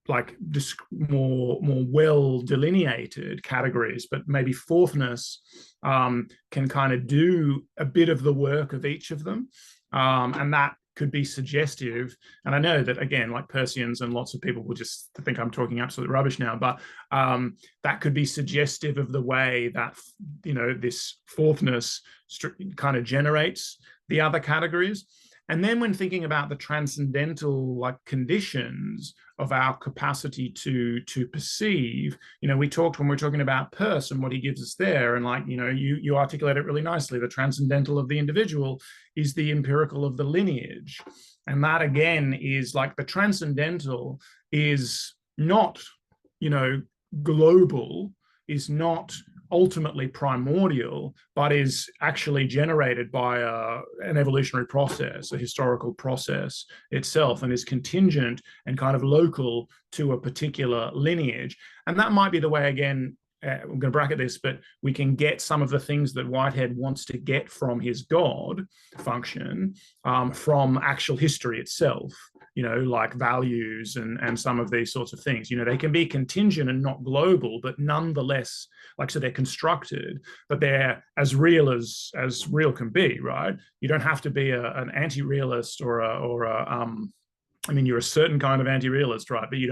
like just more well delineated categories, but maybe fourthness can kind of do a bit of the work of each of them, and that could be suggestive. And I know that, again, like Peirceans and lots of people will just think I'm talking absolute rubbish now, but that could be suggestive of the way that this fourthness kind of generates the other categories. And then when thinking about the transcendental like conditions of our capacity to perceive, we talked when we're talking about Peirce and what he gives us there, and like, you articulate it really nicely. The transcendental of the individual is the empirical of the lineage. And that again is like the transcendental is not, global, is not ultimately primordial, but is actually generated by an evolutionary process, a historical process itself, and is contingent and kind of local to a particular lineage. And that might be the way, again, I'm going to bracket this, but we can get some of the things that Whitehead wants to get from his God function from actual history itself, like values and some of these sorts of things. They can be contingent and not global, but nonetheless, so they're constructed, but they're as real as real can be, right? You don't have to be an anti-realist or you're a certain kind of anti-realist, right? But you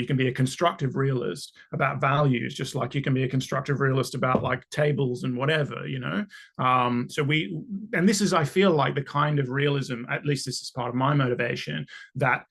can be a constructive realist about values, just like you can be a constructive realist about like tables and whatever, and this is, I feel like, the kind of realism, at least this is part of my motivation, that,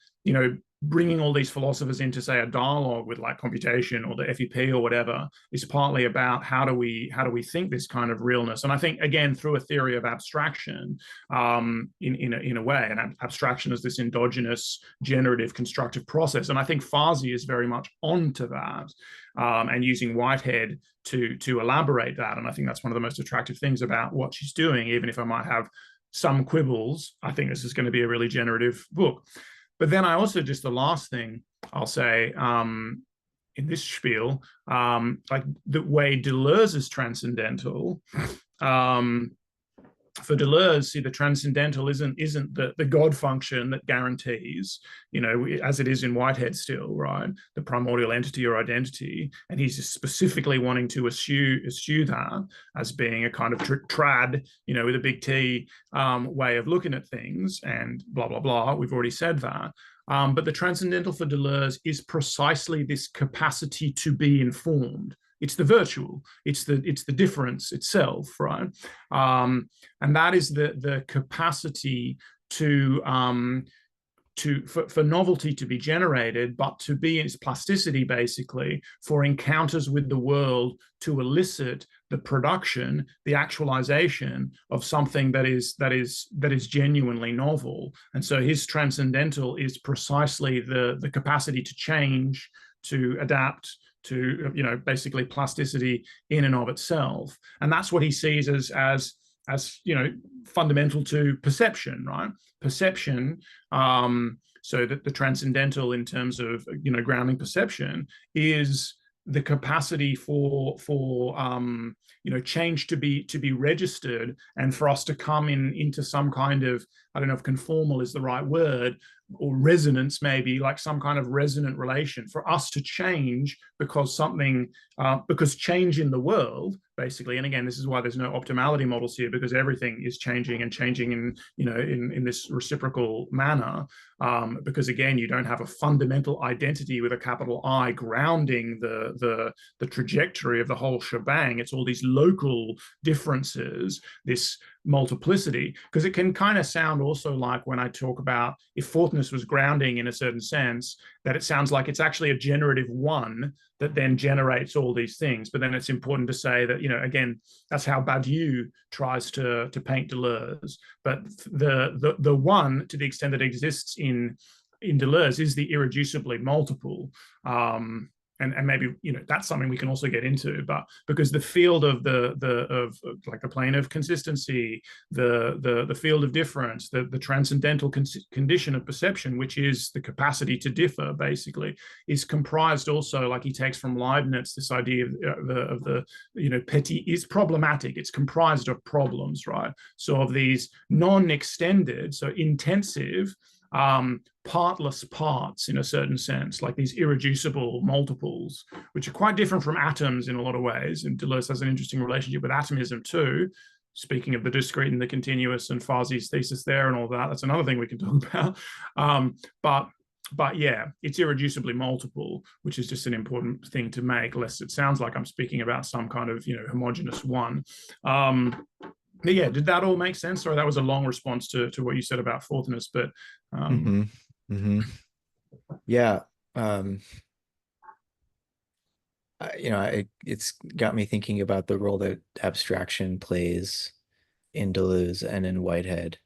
bringing all these philosophers into, say, a dialogue with like computation or the FEP or whatever, is partly about how do we think this kind of realness. And I think, again, through a theory of abstraction, in a way, and abstraction is this endogenous generative constructive process. And I think Fazi is very much onto that, and using Whitehead to elaborate that. And I think that's one of the most attractive things about what she's doing, even if I might have some quibbles. I think this is going to be a really generative book. But then I also, just the last thing I'll say in this spiel, like the way Deleuze is transcendental, for Deleuze, see, the transcendental isn't the God function that guarantees, as it is in Whitehead still, right, the primordial entity or identity. And he's specifically wanting to eschew that as being a kind of trad, with a big T way of looking at things, and blah, blah, blah. We've already said that. But the transcendental for Deleuze is precisely this capacity to be informed. It's the virtual, it's the difference itself, right? And that is the capacity for novelty to be generated, but to be in its plasticity, basically, for encounters with the world to elicit the production, the actualization of something that is genuinely novel. And so his transcendental is precisely the capacity to change, to adapt, to, you know, basically plasticity in and of itself. And that's what he sees as you know, fundamental to perception, right? Perception, so that the transcendental, in terms of, you know, grounding perception, is the capacity for you know, change to be registered, and for us to come into some kind of, I don't know if conformal is the right word, or resonance, maybe, like some kind of resonant relation, for us to change because something, because change in the world, basically. And again, this is why there's no optimality models here, because everything is changing, and changing in, you know, in this reciprocal manner. Because again, you don't have a fundamental identity with a capital I grounding the trajectory of the whole shebang. It's all these local differences, this multiplicity. Because it can kind of sound also like, when I talk about if fourthness was grounding in a certain sense, that it sounds like it's actually a generative one that then generates all these things. But then it's important to say that, you know, again, that's how Badiou tries to paint Deleuze. But the one, to the extent that it exists in Deleuze, is the irreducibly multiple. And maybe, you know, that's something we can also get into, but because the field of of like the plane of consistency, the field of difference, the transcendental condition of perception, which is the capacity to differ, basically, is comprised also, like he takes from Leibniz, this idea of the you know, petit is problematic. It's comprised of problems, right? So of these non-extended, so intensive, partless parts, in a certain sense, like these irreducible multiples, which are quite different from atoms in a lot of ways. And Deleuze has an interesting relationship with atomism too. Speaking of the discrete and the continuous, and Fazi's thesis there and all that, that's another thing we can talk about. But yeah, it's irreducibly multiple, which is just an important thing to make, lest it sounds like I'm speaking about some kind of, you know, homogeneous one. But yeah, did that all make sense? Sorry, that was a long response to what you said about fourthness, but
yeah, you know, it's got me thinking about the role that abstraction plays in Deleuze and in Whitehead,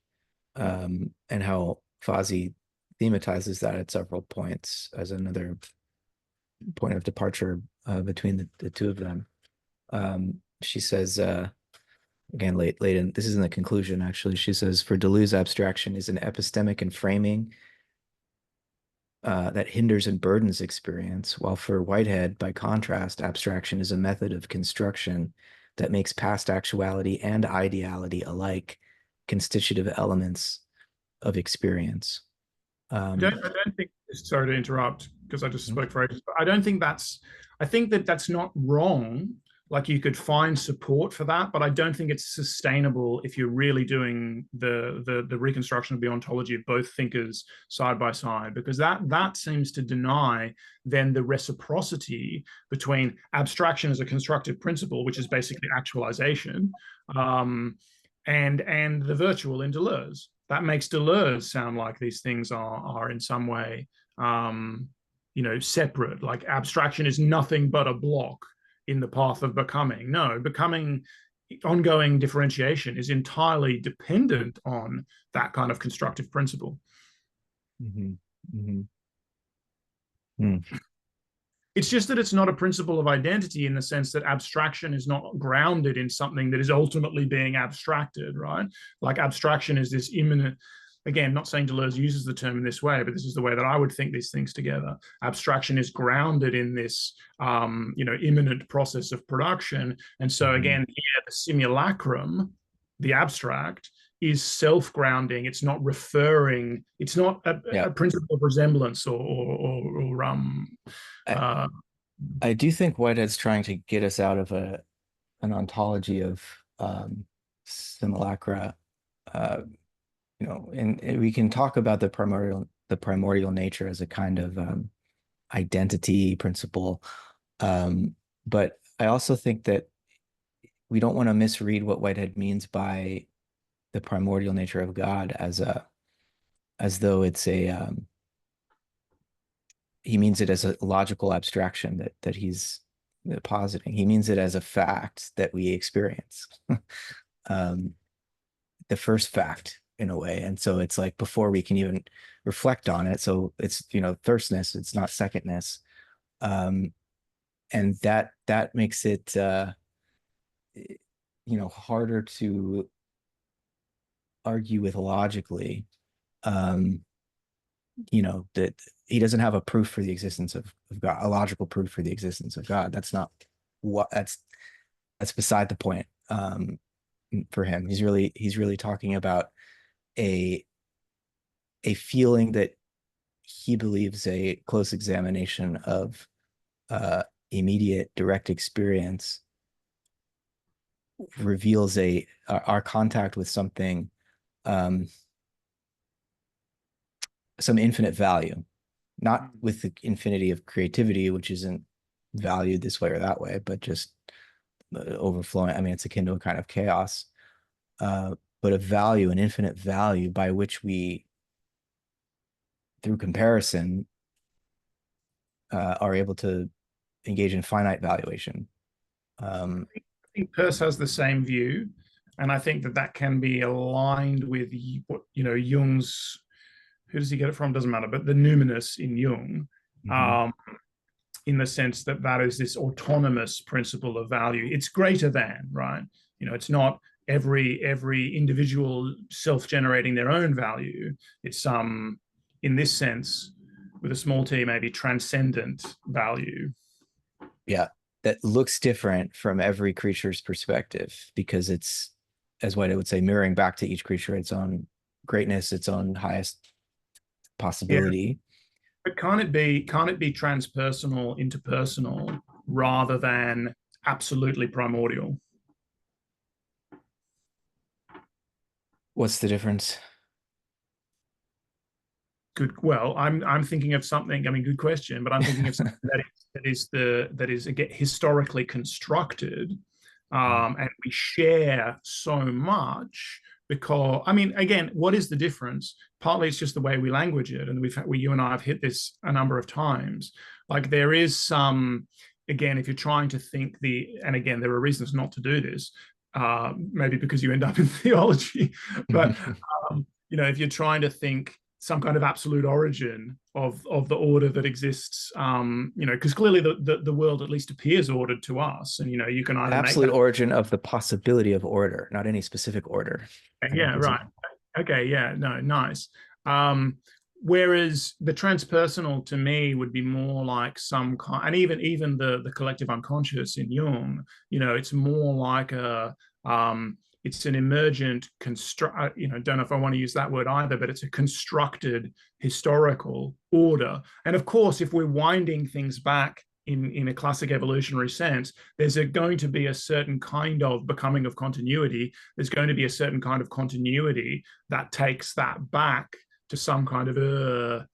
and how Fazi thematizes that at several points as another point of departure between the two of them. She says, again, late in, this is in the conclusion, actually, she says, for Deleuze, abstraction is an epistemic and framing that hinders and burdens experience, while for Whitehead, by contrast, abstraction is a method of construction that makes past actuality and ideality alike constitutive elements of experience.
I don't think, sorry to interrupt, because I just spoke for ages, but I don't think I think that that's not wrong. Like, you could find support for that, but I don't think it's sustainable if you're really doing the reconstruction of the ontology of both thinkers side by side, because that seems to deny then the reciprocity between abstraction as a constructive principle, which is basically actualization, and the virtual in Deleuze. That makes Deleuze sound like these things are in some way, you know, separate. Like, abstraction is nothing but a block in the path of becoming. No, becoming, ongoing differentiation is entirely dependent on that kind of constructive principle. It's just that it's not a principle of identity, in the sense that abstraction is not grounded in something that is ultimately being abstracted, right? Like, abstraction is this imminent, again, not saying Deleuze uses the term in this way, but this is the way that I would think these things together. Abstraction is grounded in this, you know, imminent process of production. And so again, here, the simulacrum, the abstract, is self-grounding. It's not referring, it's not a principle of resemblance
I do think Whitehead's trying to get us out of an ontology of simulacra. You know, and we can talk about the primordial nature as a kind of identity principle, but I also think that we don't want to misread what Whitehead means by the primordial nature of God as though it's he means it as a logical abstraction that he's positing. He means it as a fact that we experience. um, the first fact in a way. And so it's like before we can even reflect on it. So it's, thirstness, it's not secondness. And that makes it harder to argue with logically. That he doesn't have a proof for the existence of God, a logical proof for the existence of God. That's not what that's beside the point. For him, he's really talking about a feeling that he believes a close examination of immediate direct experience reveals our contact with something, some infinite value, not with the infinity of creativity, which isn't valued this way or that way, but just overflowing. I mean, it's akin to a kind of chaos, but a value, an infinite value by which we, through comparison, are able to engage in finite valuation.
I think Peirce has the same view, and I think that can be aligned with what Jung's. Who does he get it from? Doesn't matter, but the numinous in Jung, in the sense that is this autonomous principle of value. It's greater than, right? It's not every individual self-generating their own value. It's in this sense, with a small t, maybe transcendent value.
Yeah, that looks different from every creature's perspective because it's, as Whitehead would say, mirroring back to each creature its own greatness, its own highest possibility.
Yeah. But can't it be transpersonal, interpersonal, rather than absolutely primordial?
What's the difference?
Good. Well, I'm thinking of something. I mean, good question, but I'm thinking of something that is again historically constructed, and we share so much because I mean, again, what is the difference? Partly it's just the way we language it, and you and I have hit this a number of times. Like there is some, again, if you're trying to think and again, there are reasons not to do this, maybe because you end up in theology, but if you're trying to think some kind of absolute origin of the order that exists, because clearly the world at least appears ordered to us, and you can either
absolute
make
origin of the possibility of order, not any specific order.
Yeah, right. Okay, yeah, no, nice. Whereas the transpersonal to me would be more like some kind, and even the collective unconscious in Jung, it's more like it's an emergent construct. Don't know if I want to use that word either, but it's a constructed historical order. And of course, if we're winding things back in a classic evolutionary sense, there's going to be a certain kind of becoming of continuity. There's going to be a certain kind of continuity that takes that back to some kind of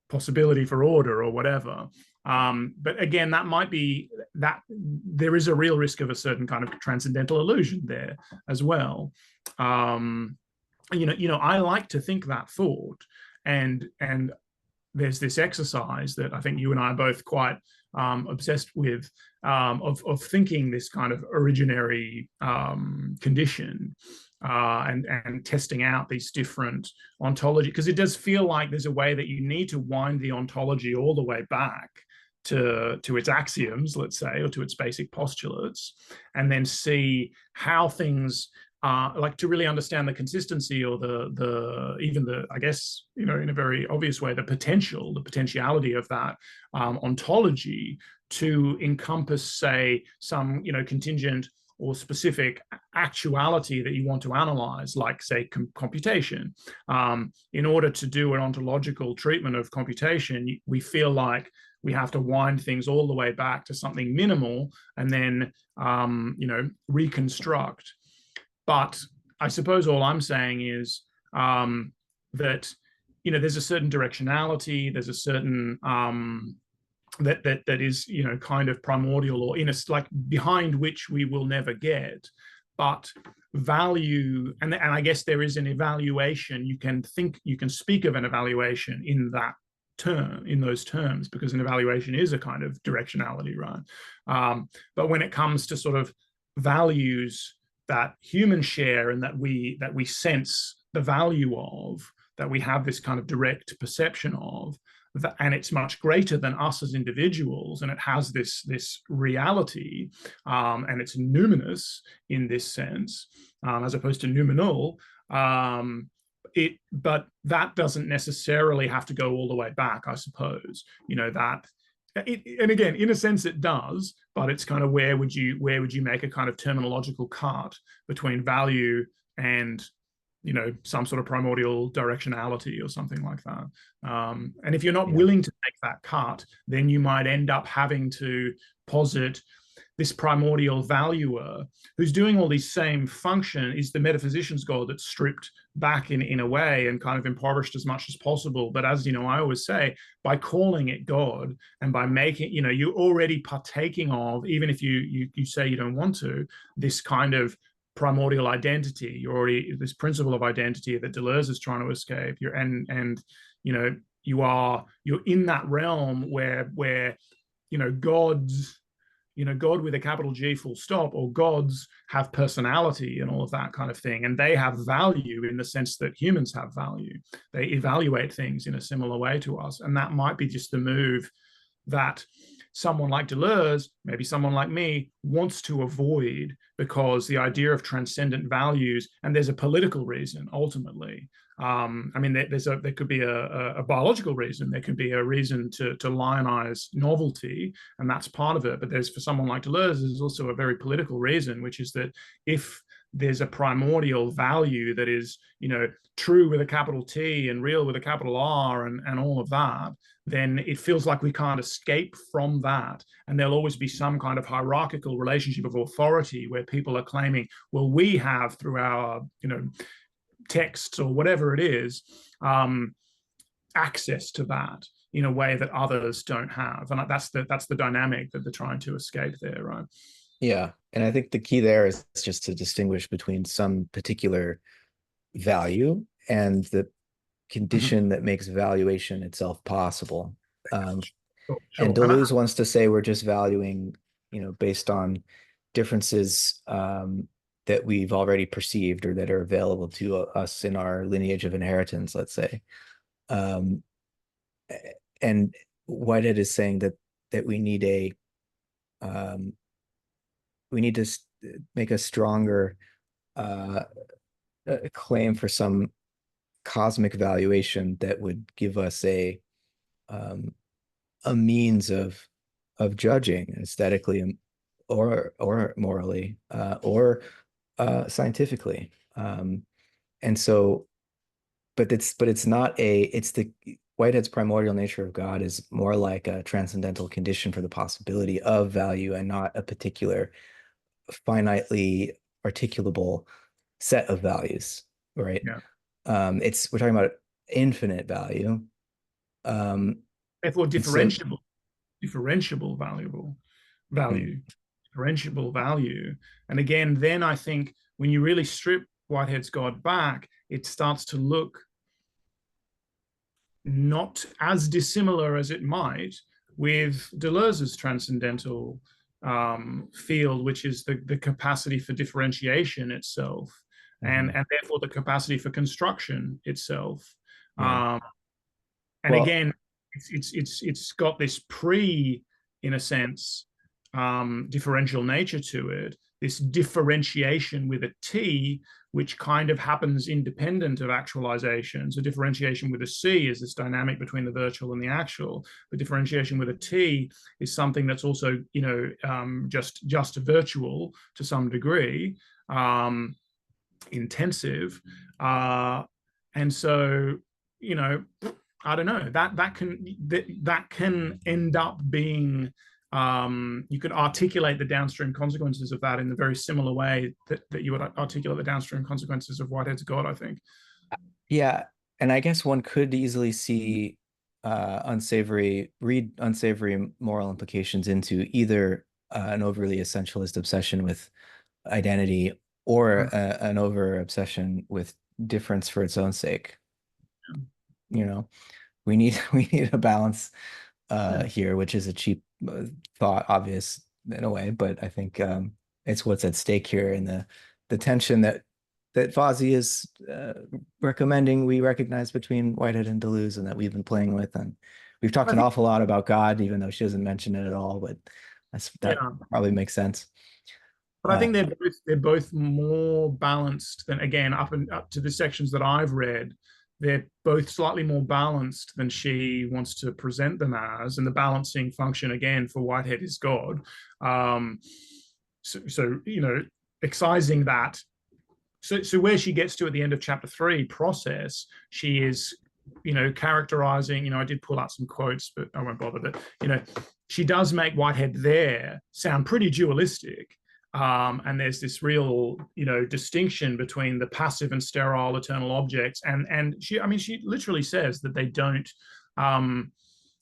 possibility for order or whatever. But again, that might be that there is a real risk of a certain kind of transcendental illusion there as well. I like to think that thought, and there's this exercise that I think you and I are both quite obsessed with, of thinking this kind of originary condition, and testing out these different ontology, because it does feel like there's a way that you need to wind the ontology all the way back to its axioms, let's say, or to its basic postulates, and then see how things like to really understand the consistency or even the I guess in a very obvious way the potentiality of that ontology to encompass, say, some contingent or specific actuality that you want to analyze, like say computation. In order to do an ontological treatment of computation, we feel like we have to wind things all the way back to something minimal and then reconstruct. But I suppose all I'm saying is that there's a certain directionality, there's a certain that is kind of primordial or like behind which we will never get. But value, and I guess there is an evaluation. You can speak of an evaluation in that those terms, because an evaluation is a kind of directionality, right? But when it comes to sort of values that humans share and that we sense the value of, that we have this kind of direct perception of, and it's much greater than us as individuals, and it has this reality, and it's numinous in this sense, as opposed to noumenal. But that doesn't necessarily have to go all the way back, I suppose. And again, in a sense, it does, but it's kind of where would you make a kind of terminological cut between value and some sort of primordial directionality or something like that. And if you're not willing to make that cut, then you might end up having to posit this primordial valuer who's doing all these same function is the metaphysician's God that's stripped back in a way and kind of impoverished as much as possible. But as I always say, by calling it God and by making, you're already partaking of, even if you say you don't want to, this kind of primordial identity. You're already this principle of identity that Deleuze is trying to escape. You're in that realm where gods, God with a capital G full stop, or gods have personality and all of that kind of thing. And they have value in the sense that humans have value. They evaluate things in a similar way to us. And that might be just the move that someone like Deleuze, maybe someone like me, wants to avoid, because the idea of transcendent values, and there's a political reason ultimately. There could be a biological reason. There could be a reason to lionize novelty, and that's part of it. But for someone like Deleuze, there's also a very political reason, which is that if there's a primordial value that is, true with a capital T and real with a capital R and all of that, then it feels like we can't escape from that. And there'll always be some kind of hierarchical relationship of authority where people are claiming, well, we have through our, texts or whatever it is, access to that in a way that others don't have. And that's the dynamic that they're trying to escape there, right?
Yeah. And I think the key there is just to distinguish between some particular value and the condition that makes valuation itself possible. Sure. And Deleuze wants to say we're just valuing, based on differences that we've already perceived or that are available to us in our lineage of inheritance, let's say. And Whitehead is saying that we need to make a stronger claim for some cosmic valuation that would give us a means of judging aesthetically or morally or scientifically. And so, but it's not it's the Whitehead's primordial nature of God is more like a transcendental condition for the possibility of value and not a particular finitely articulable set of values, right?
Yeah.
We're talking about infinite value.
Therefore, differentiable value. Differentiable value. And again, then I think when you really strip Whitehead's God back, it starts to look not as dissimilar as it might with Deleuze's transcendental field, which is the capacity for differentiation itself, and therefore the capacity for construction itself. And again, it's got this in a sense, differential nature to it, this differentiation with a T, which kind of happens independent of actualization. So differentiation with a C is this dynamic between the virtual and the actual. But differentiation with a T is something that's also, just virtual to some degree, intensive. And so, I don't know, that can end up being, you could articulate the downstream consequences of that in the very similar way that you would articulate the downstream consequences of Whitehead's God, I think.
Yeah, and I guess one could easily see unsavory moral implications into either an overly essentialist obsession with identity or an over obsession with difference for its own sake. we need a balance here, which is a cheap thought, obvious in a way, but I think it's what's at stake here in the tension that Fazi is recommending we recognize between Whitehead and Deleuze, and that we've been playing with. And we've talked
I
an
think,
awful lot about God, even though she doesn't mention it at all, but that
yeah.
probably makes sense.
But I think they're both more balanced than, again, up to the sections that I've read. They're both slightly more balanced than she wants to present them as, and the balancing function again for Whitehead is God. Um, so excising that. So where she gets to at the end of chapter 3, process, she is characterizing. I did pull out some quotes, but I won't bother. But she does make Whitehead there sound pretty dualistic. And there's this real, distinction between the passive and sterile eternal objects, and she literally says that they don't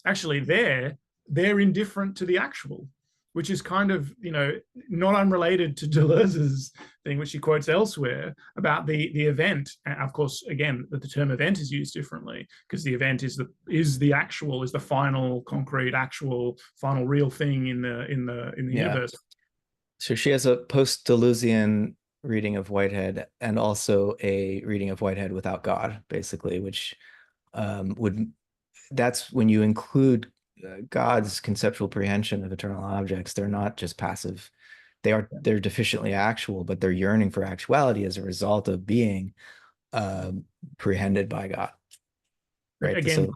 actually they're indifferent to the actual, which is kind of not unrelated to Deleuze's thing, which she quotes elsewhere about the event. And of course, again, the term event is used differently because the event is the final concrete, actual, final real thing in the universe.
So she has a post-Deleuzian reading of Whitehead and also a reading of Whitehead without God, basically, which that's when you include God's conceptual prehension of eternal objects. They're not just passive. They're deficiently actual, but they're yearning for actuality as a result of being prehended by God. Right.
Again,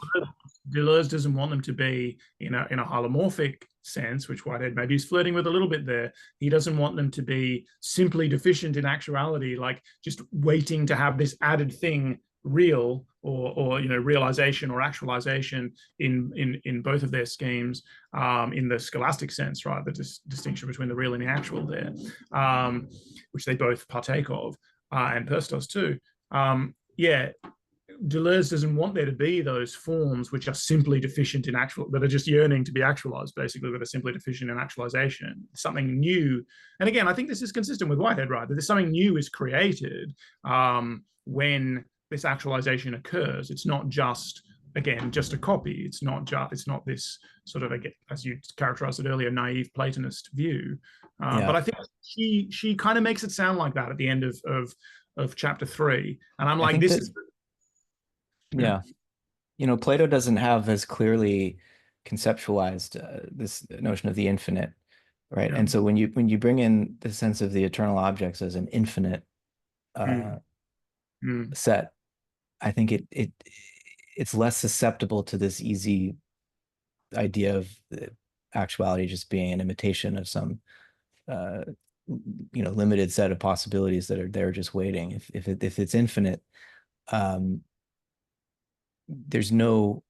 Deleuze doesn't want them to be in a holomorphic sense, which Whitehead maybe is flirting with a little bit there. He doesn't want them to be simply deficient in actuality, like just waiting to have this added thing real or realization or actualization in both of their schemes, in the scholastic sense, right? The distinction between the real and the actual there, which they both partake of, and Peirce does too. Deleuze doesn't want there to be those forms which are simply deficient in that are just yearning to be actualized, basically, that are simply deficient in actualization. Something new. And again, I think this is consistent with Whitehead, right? That there's something new is created when this actualization occurs. It's not just a copy. It's not this sort of, as you characterized it earlier, naive Platonist view. But I think she kind of makes it sound like that at the end of chapter 3. And I'm like, this is.
Yeah. Plato doesn't have as clearly conceptualized this notion of the infinite, right? And so when you bring in the sense of the eternal objects as an infinite set, I think it's less susceptible to this easy idea of actuality just being an imitation of some limited set of possibilities that are there just waiting. If it's infinite, there's no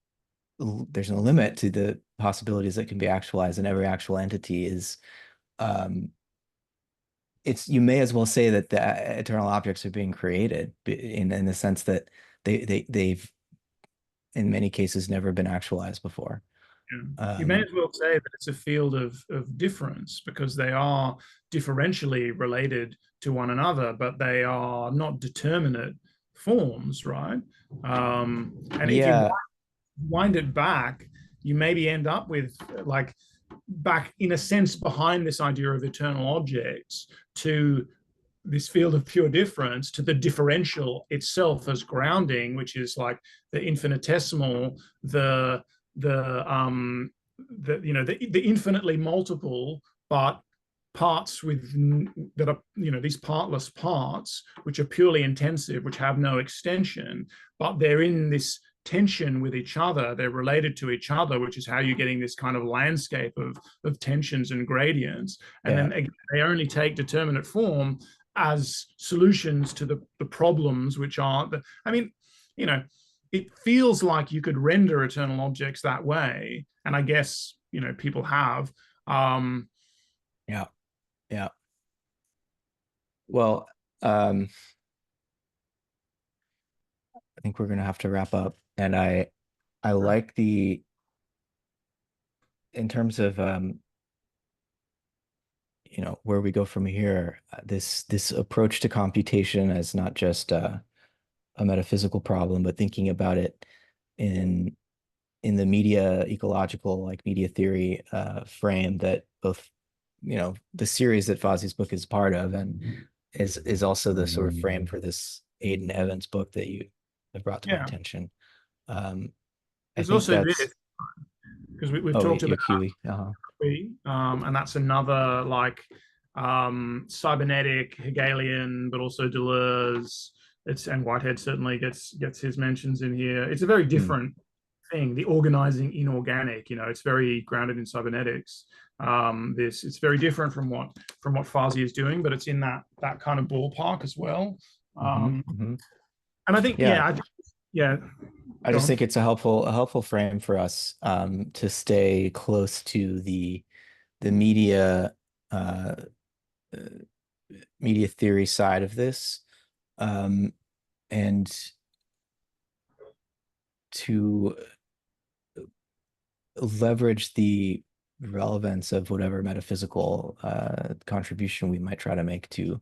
limit to the possibilities that can be actualized, and every actual entity is you may as well say that the eternal objects are being created in the sense that they've in many cases never been actualized before.
You may as well say that it's a field of difference, because they are differentially related to one another, but they are not determinate forms, right? And if you wind it back, you maybe end up with, like, back in a sense behind this idea of eternal objects to this field of pure difference, to the differential itself as grounding, which is like the infinitesimal, the infinitely multiple, but parts that are these partless parts, which are purely intensive, which have no extension, but they're in this tension with each other. They're related to each other, which is how you're getting this kind of landscape of tensions and gradients. And then again, they only take determinate form as solutions to the problems, which are it feels like you could render eternal objects that way, and I guess people have.
Well, I think we're gonna have to wrap up, and I like in terms of where we go from here, this approach to computation as not just a metaphysical problem, but thinking about it in in the media ecological, like media theory frame that both, the series that Fazi's book is part of, and is also the sort of frame for this Aidan Evans book that you have brought to my
Yeah.
attention. I
There's
think
also
that's
this, because we've
oh,
talked
your
about
QE.
and that's another like cybernetic Hegelian, but also Deleuze. And Whitehead certainly gets his mentions in here. It's a very
Hmm.
different thing. The organizing inorganic, it's very grounded in cybernetics. This it's very different from what Fazi is doing, but it's in that kind of ballpark as well. And I think,
Yeah,
yeah,
I
go
just
on.
think it's a helpful frame for us to stay close to the uh, uh, media theory side of this, and to leverage the relevance of whatever metaphysical contribution we might try to make to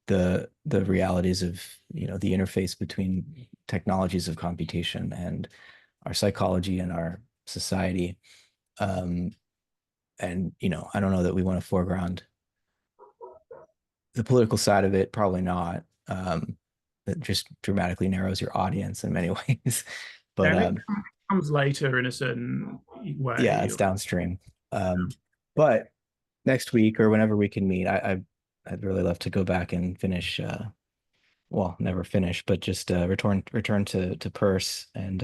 the realities of the interface between technologies of computation and our psychology and our society. Um, and I don't know that we want to foreground the political side of it, probably not. That just dramatically narrows your audience in many ways.
Yeah,
But
I think it comes later in a certain
yeah,
way.
it's downstream. But next week or whenever we can meet, I'd really love to go back and finish. Well, never finish, but just return to Peirce, and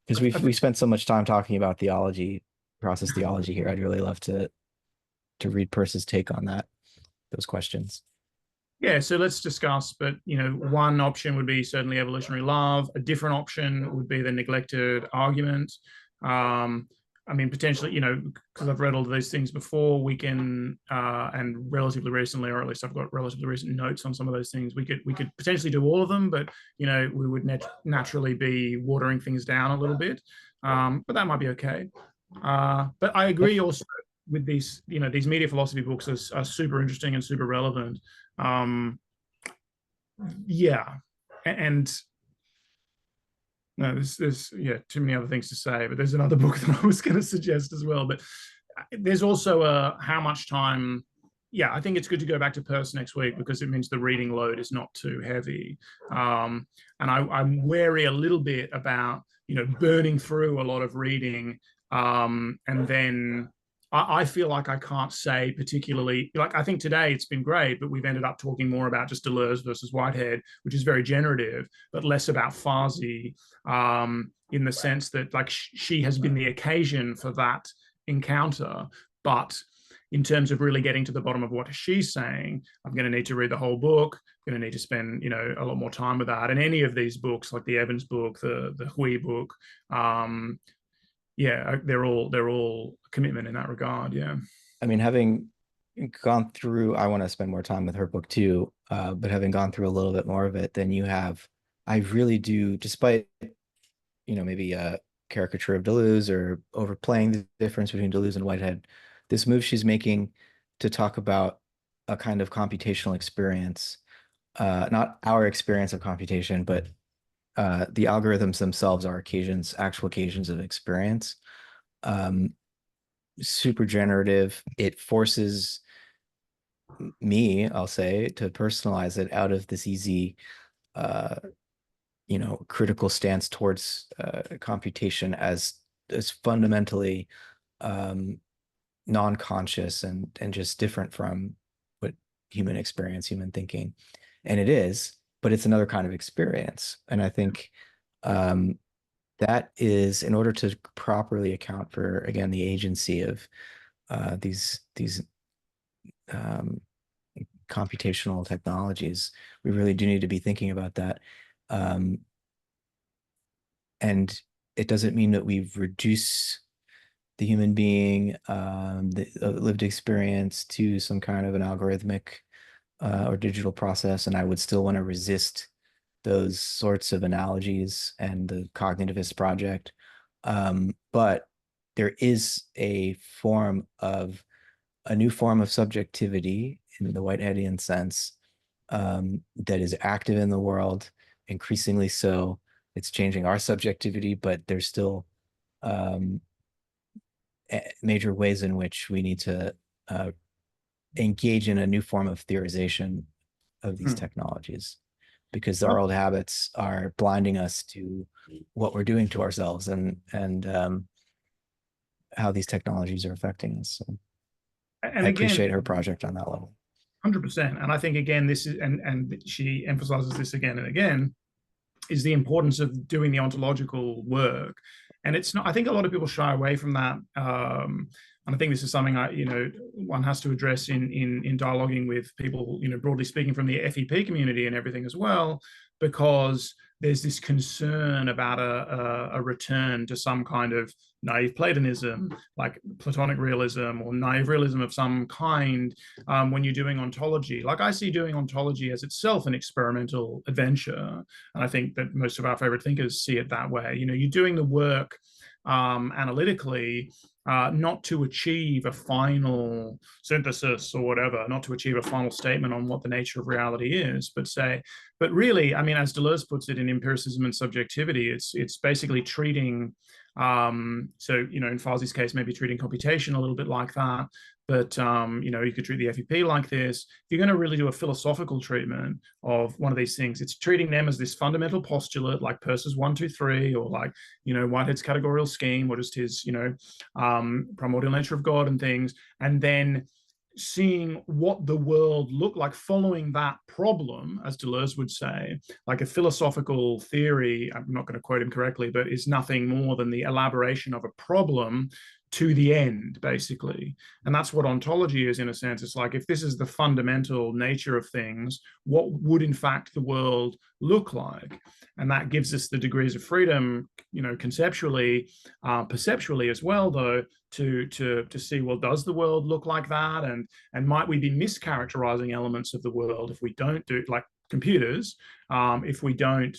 because
I
we
think,
spent so much time talking about theology, process theology here. I'd really love to read Peirce's take on those questions.
yeah, so let's discuss. But one option would be certainly evolutionary love. A different option would be the neglected argument. I mean, potentially, because I've read all of these things before, we can, and relatively recently, or at least I've got relatively recent notes on some of those things. We could potentially do all of them, but we would naturally be watering things down a little bit. But that might be okay. But I
Yep.
agree also with these media philosophy books are super interesting and super relevant. Um, yeah, and no, there's too many other things to say, but there's another book that I was going to suggest as well. But there's also how much time. Yeah, I think it's good to go back to Peirce next week because it means the reading load is not too heavy. And I'm wary a little bit about burning through a lot of reading, and then I feel like I can't say particularly, like, I think today it's been great, but we've ended up talking more about just Deleuze versus Whitehead, which is very generative, but less about Fazi, in the sense that, like, she has been the occasion for that encounter. But in terms of really getting to the bottom of what she's saying, I'm going to need to read the whole book. I'm going to need to spend, a lot more time with that. And any of these books, like the Evans book, the Hui book, yeah, they're all a commitment in that regard. Yeah.
I mean, having gone through, I want to spend more time with her book too, but having gone through a little bit more of it than you have, I really do, despite, maybe a caricature of Deleuze or overplaying the difference between Deleuze and Whitehead, this move she's making to talk about a kind of computational experience, not our experience of computation, but the algorithms themselves are actual occasions of experience. Um, Super generative. It forces me, I'll say, to personalize it out of this easy, uh, critical stance towards computation as fundamentally um, non-conscious and just different from what human experience, human thinking, and it is, but it's another kind of experience, and I think that is in order to properly account for again the agency of these um, computational technologies. We really do need to be thinking about that. Um, and it doesn't mean that we reduce the human being, the lived experience to some kind of an algorithmic or digital process. And I would still want to resist those sorts of analogies and the cognitivist project. But there is a new form of subjectivity in the Whiteheadian sense that is active in the world, increasingly so, it's changing our subjectivity, but there's still major ways in which we need to engage in a new form of theorization of these technologies, because our old habits are blinding us to what we're doing to ourselves and how these technologies are affecting us. So
And
I
again,
appreciate her project on that level.
100%. And I think, again, this is, and she emphasizes this again and again, is the importance of doing the ontological work. And it's not, I think a lot of people shy away from that. And I think this is something one has to address in dialoguing with people, broadly speaking, from the FEP community and everything as well, because there's this concern about a return to some kind of naive Platonism, like Platonic realism or naive realism of some kind, when you're doing ontology. Like, I see doing ontology as itself an experimental adventure. And I think that most of our favorite thinkers see it that way. You're doing the work analytically, not to achieve a final synthesis or whatever, not to achieve a final statement on what the nature of reality is, but really, I mean, as Deleuze puts it in Empiricism and Subjectivity, it's basically treating, so, in Fazi's case, maybe treating computation a little bit like that. But, you could treat the FEP like this. If you're going to really do a philosophical treatment of one of these things, it's treating them as this fundamental postulate, like Peirce's 1, 2, 3, or like, Whitehead's categorical scheme, or just his, primordial nature of God and things. And then seeing what the world looked like, following that problem, as Deleuze would say, like a philosophical theory, I'm not going to quote him correctly, but is nothing more than the elaboration of a problem to the end, basically. And that's what ontology is, in a sense. It's like, if this is the fundamental nature of things, what would in fact the world look like? And that gives us the degrees of freedom, conceptually, perceptually as well, though, to see, well, does the world look like that? And might we be mischaracterizing elements of the world if we don't do, like computers, if we don't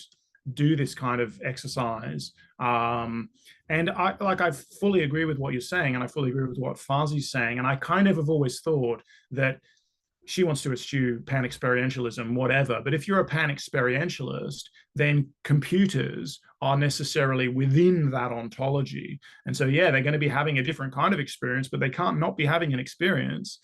do this kind of exercise? And I fully agree with what you're saying, and I fully agree with what Fazi's saying. And I kind of have always thought that she wants to eschew panexperientialism, whatever. But if you're a panexperientialist, then computers are necessarily within that ontology. And so, yeah, they're going to be having a different kind of experience, but they can't not be having an experience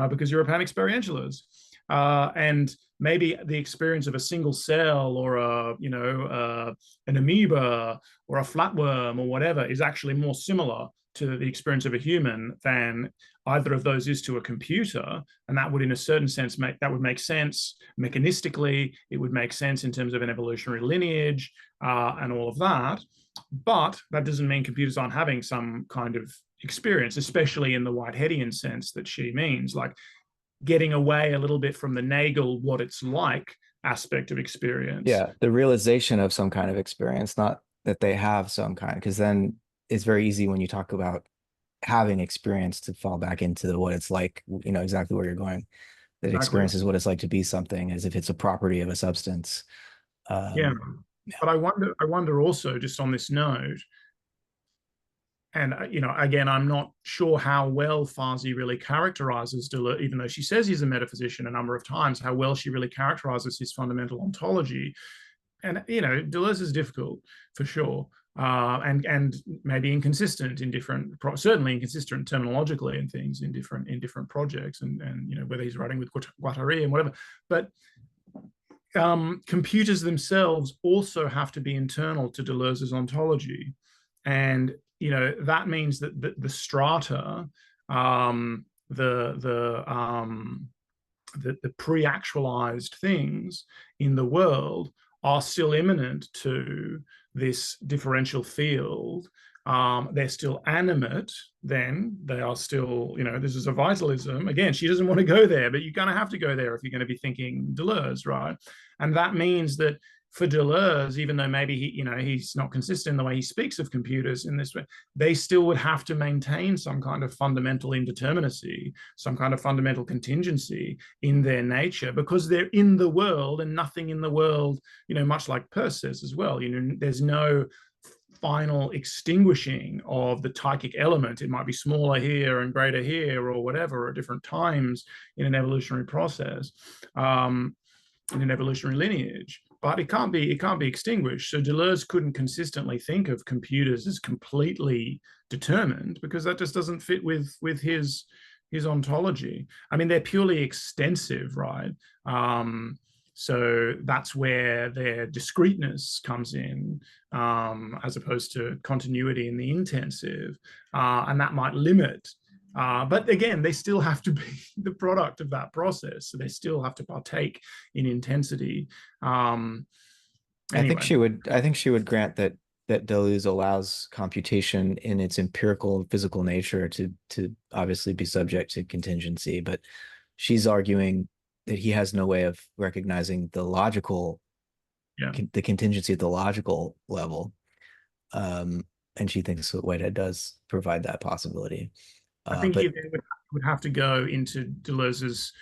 because you're a panexperientialist. And maybe the experience of a single cell or an amoeba or a flatworm or whatever is actually more similar to the experience of a human than either of those is to a computer. And that would, in a certain sense, make sense mechanistically. It would make sense in terms of an evolutionary lineage and all of that. But that doesn't mean computers aren't having some kind of experience, especially in the Whiteheadian sense that she means, like getting away a little bit from the Nagel what it's like aspect of experience.
Yeah, the realization of some kind of experience, not that they have some kind, because then it's very easy when you talk about having experience to fall back into what it's like, exactly where you're going. That
Exactly.
experience is what it's like to be something, as if it's a property of a substance.
Yeah. But I wonder also, just on this note, and again, I'm not sure how well Fazi really characterizes Deleuze, even though she says he's a metaphysician a number of times, how well she really characterizes his fundamental ontology. And Deleuze is difficult for sure, and maybe inconsistent in different, certainly inconsistent terminologically and things in different projects, and whether he's writing with Guattari and whatever. But computers themselves also have to be internal to Deleuze's ontology, and that means that the strata, the pre-actualized things in the world are still immanent to this differential field. They're still animate, then they are still, this is a vitalism. Again, she doesn't want to go there, but you're going to have to go there if you're going to be thinking Deleuze, right? And that means that for Deleuze, even though maybe he's not consistent in the way he speaks of computers in this way, they still would have to maintain some kind of fundamental indeterminacy, some kind of fundamental contingency in their nature, because they're in the world, and nothing in the world, much like Peirce says as well, there's no final extinguishing of the taikic element. It might be smaller here and greater here or whatever at different times in an evolutionary process, in an evolutionary lineage. but it can't be extinguished. So Deleuze couldn't consistently think of computers as completely determined, because that just doesn't fit with his ontology. I mean, they're purely extensive, right? So that's where their discreteness comes in, as opposed to continuity in the intensive, and that might limit. But again, they still have to be the product of that process, so they still have to partake in intensity. Anyway.
I think she would grant that Deleuze allows computation in its empirical and physical nature to obviously be subject to contingency, but she's arguing that he has no way of recognizing the logical, the contingency at the logical level. And she thinks that Whitehead does provide that possibility.
I think you would have to go into Deleuze's,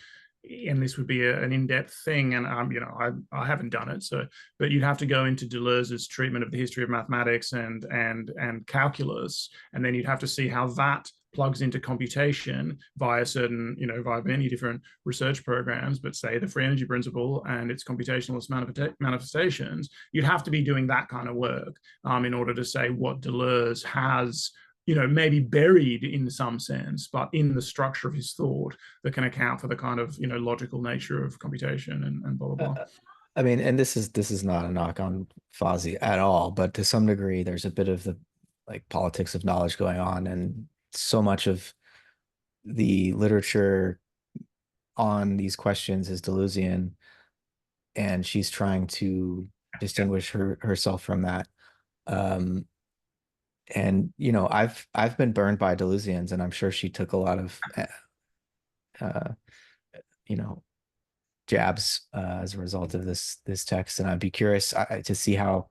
and this would be an in-depth thing, and I haven't done it, so, but you'd have to go into Deleuze's treatment of the history of mathematics and calculus, and then you'd have to see how that plugs into computation via via many different research programs, but say the free energy principle and its computationalist manifestations. You'd have to be doing that kind of work in order to say what Deleuze has, maybe buried in some sense, but in the structure of his thought that can account for the kind of, logical nature of computation and blah, blah, blah.
I mean, and this is not a knock on Fazi at all, but to some degree, there's a bit of the like politics of knowledge going on, and so much of the literature on these questions is Deleuzian, and she's trying to distinguish herself from that. And I've been burned by Deleuzians, and I'm sure she took a lot of jabs as a result of this text, and I'd be curious to see how,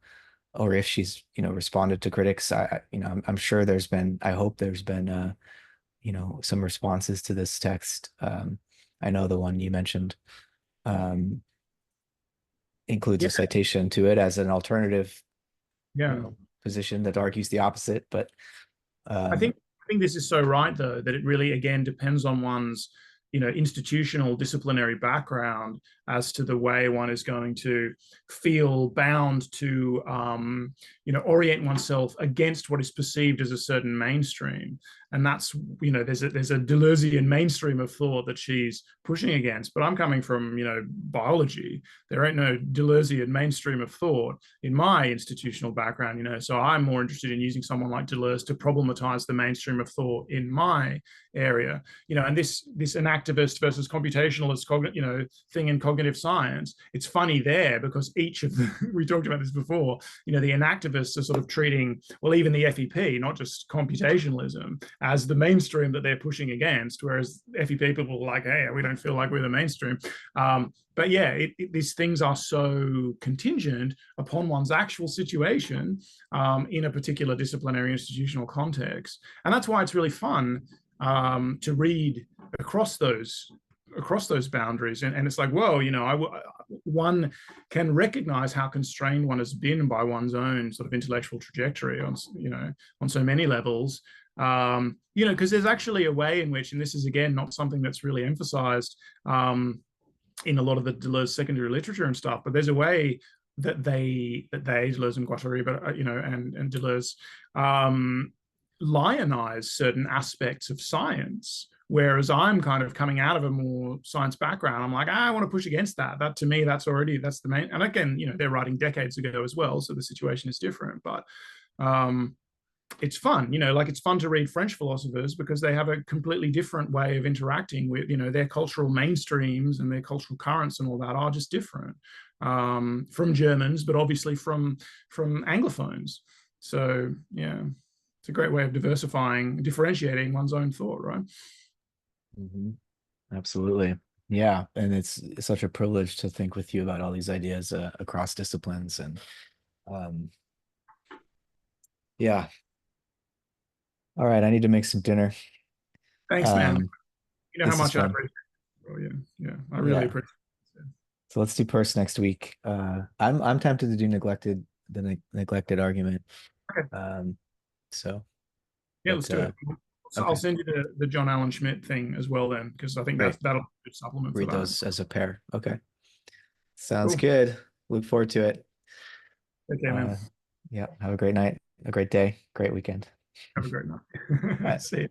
or if she's responded to critics. I'm sure I hope there's been some responses to this text. I know the one you mentioned includes a citation to it as an alternative position that argues the opposite, but
I think this is so right, though, that it really again depends on one's institutional disciplinary background as to the way one is going to feel bound to orient oneself against what is perceived as a certain mainstream. And that's, there's a Deleuzian mainstream of thought that she's pushing against. But I'm coming from, biology. There ain't no Deleuzian mainstream of thought in my institutional background, so I'm more interested in using someone like Deleuze to problematize the mainstream of thought in my area, and this an activist versus computationalist thing in cognitive science. It's funny there because each of we talked about this before, the inactivists are sort of treating, well, even the FEP, not just computationalism, as the mainstream that they're pushing against, whereas FEP people are like, hey, we don't feel like we're the mainstream. But yeah, these things are so contingent upon one's actual situation in a particular disciplinary institutional context. And that's why it's really fun to read across those boundaries. And it's like, whoa, one can recognize how constrained one has been by one's own sort of intellectual trajectory on so many levels. Because there's actually a way in which, and this is again not something that's really emphasized in a lot of the Deleuze secondary literature and stuff, but there's a way that Deleuze and Guattari, but and Deleuze lionize certain aspects of science, whereas I'm kind of coming out of a more science background. I'm like, I want to push against that. That to me, that's the main. And again, they're writing decades ago as well, so the situation is different. But it's fun, it's fun to read French philosophers because they have a completely different way of interacting with, their cultural mainstreams and their cultural currents and all that are just different from Germans, but obviously from Anglophones. So yeah, it's a great way of differentiating one's own thought, right?
Mm-hmm. Absolutely. Yeah. And it's such a privilege to think with you about all these ideas across disciplines. And yeah. All right. I need to make some dinner.
Thanks, man. You know how much I
appreciate
it. Oh, yeah. I really appreciate it.
So let's do Peirce next week. I'm tempted to do the neglected argument.
Okay.
So
yeah, let's do it. So okay. I'll send you the John Allen Schmidt thing as well then, because I think that'll be a good supplement.
Read for that. Those as a pair. Okay. Sounds cool. Good. Look forward to it.
Okay, man.
Yeah. Have a great night, a great day, great weekend.
Have a great night.
Bye.
See you.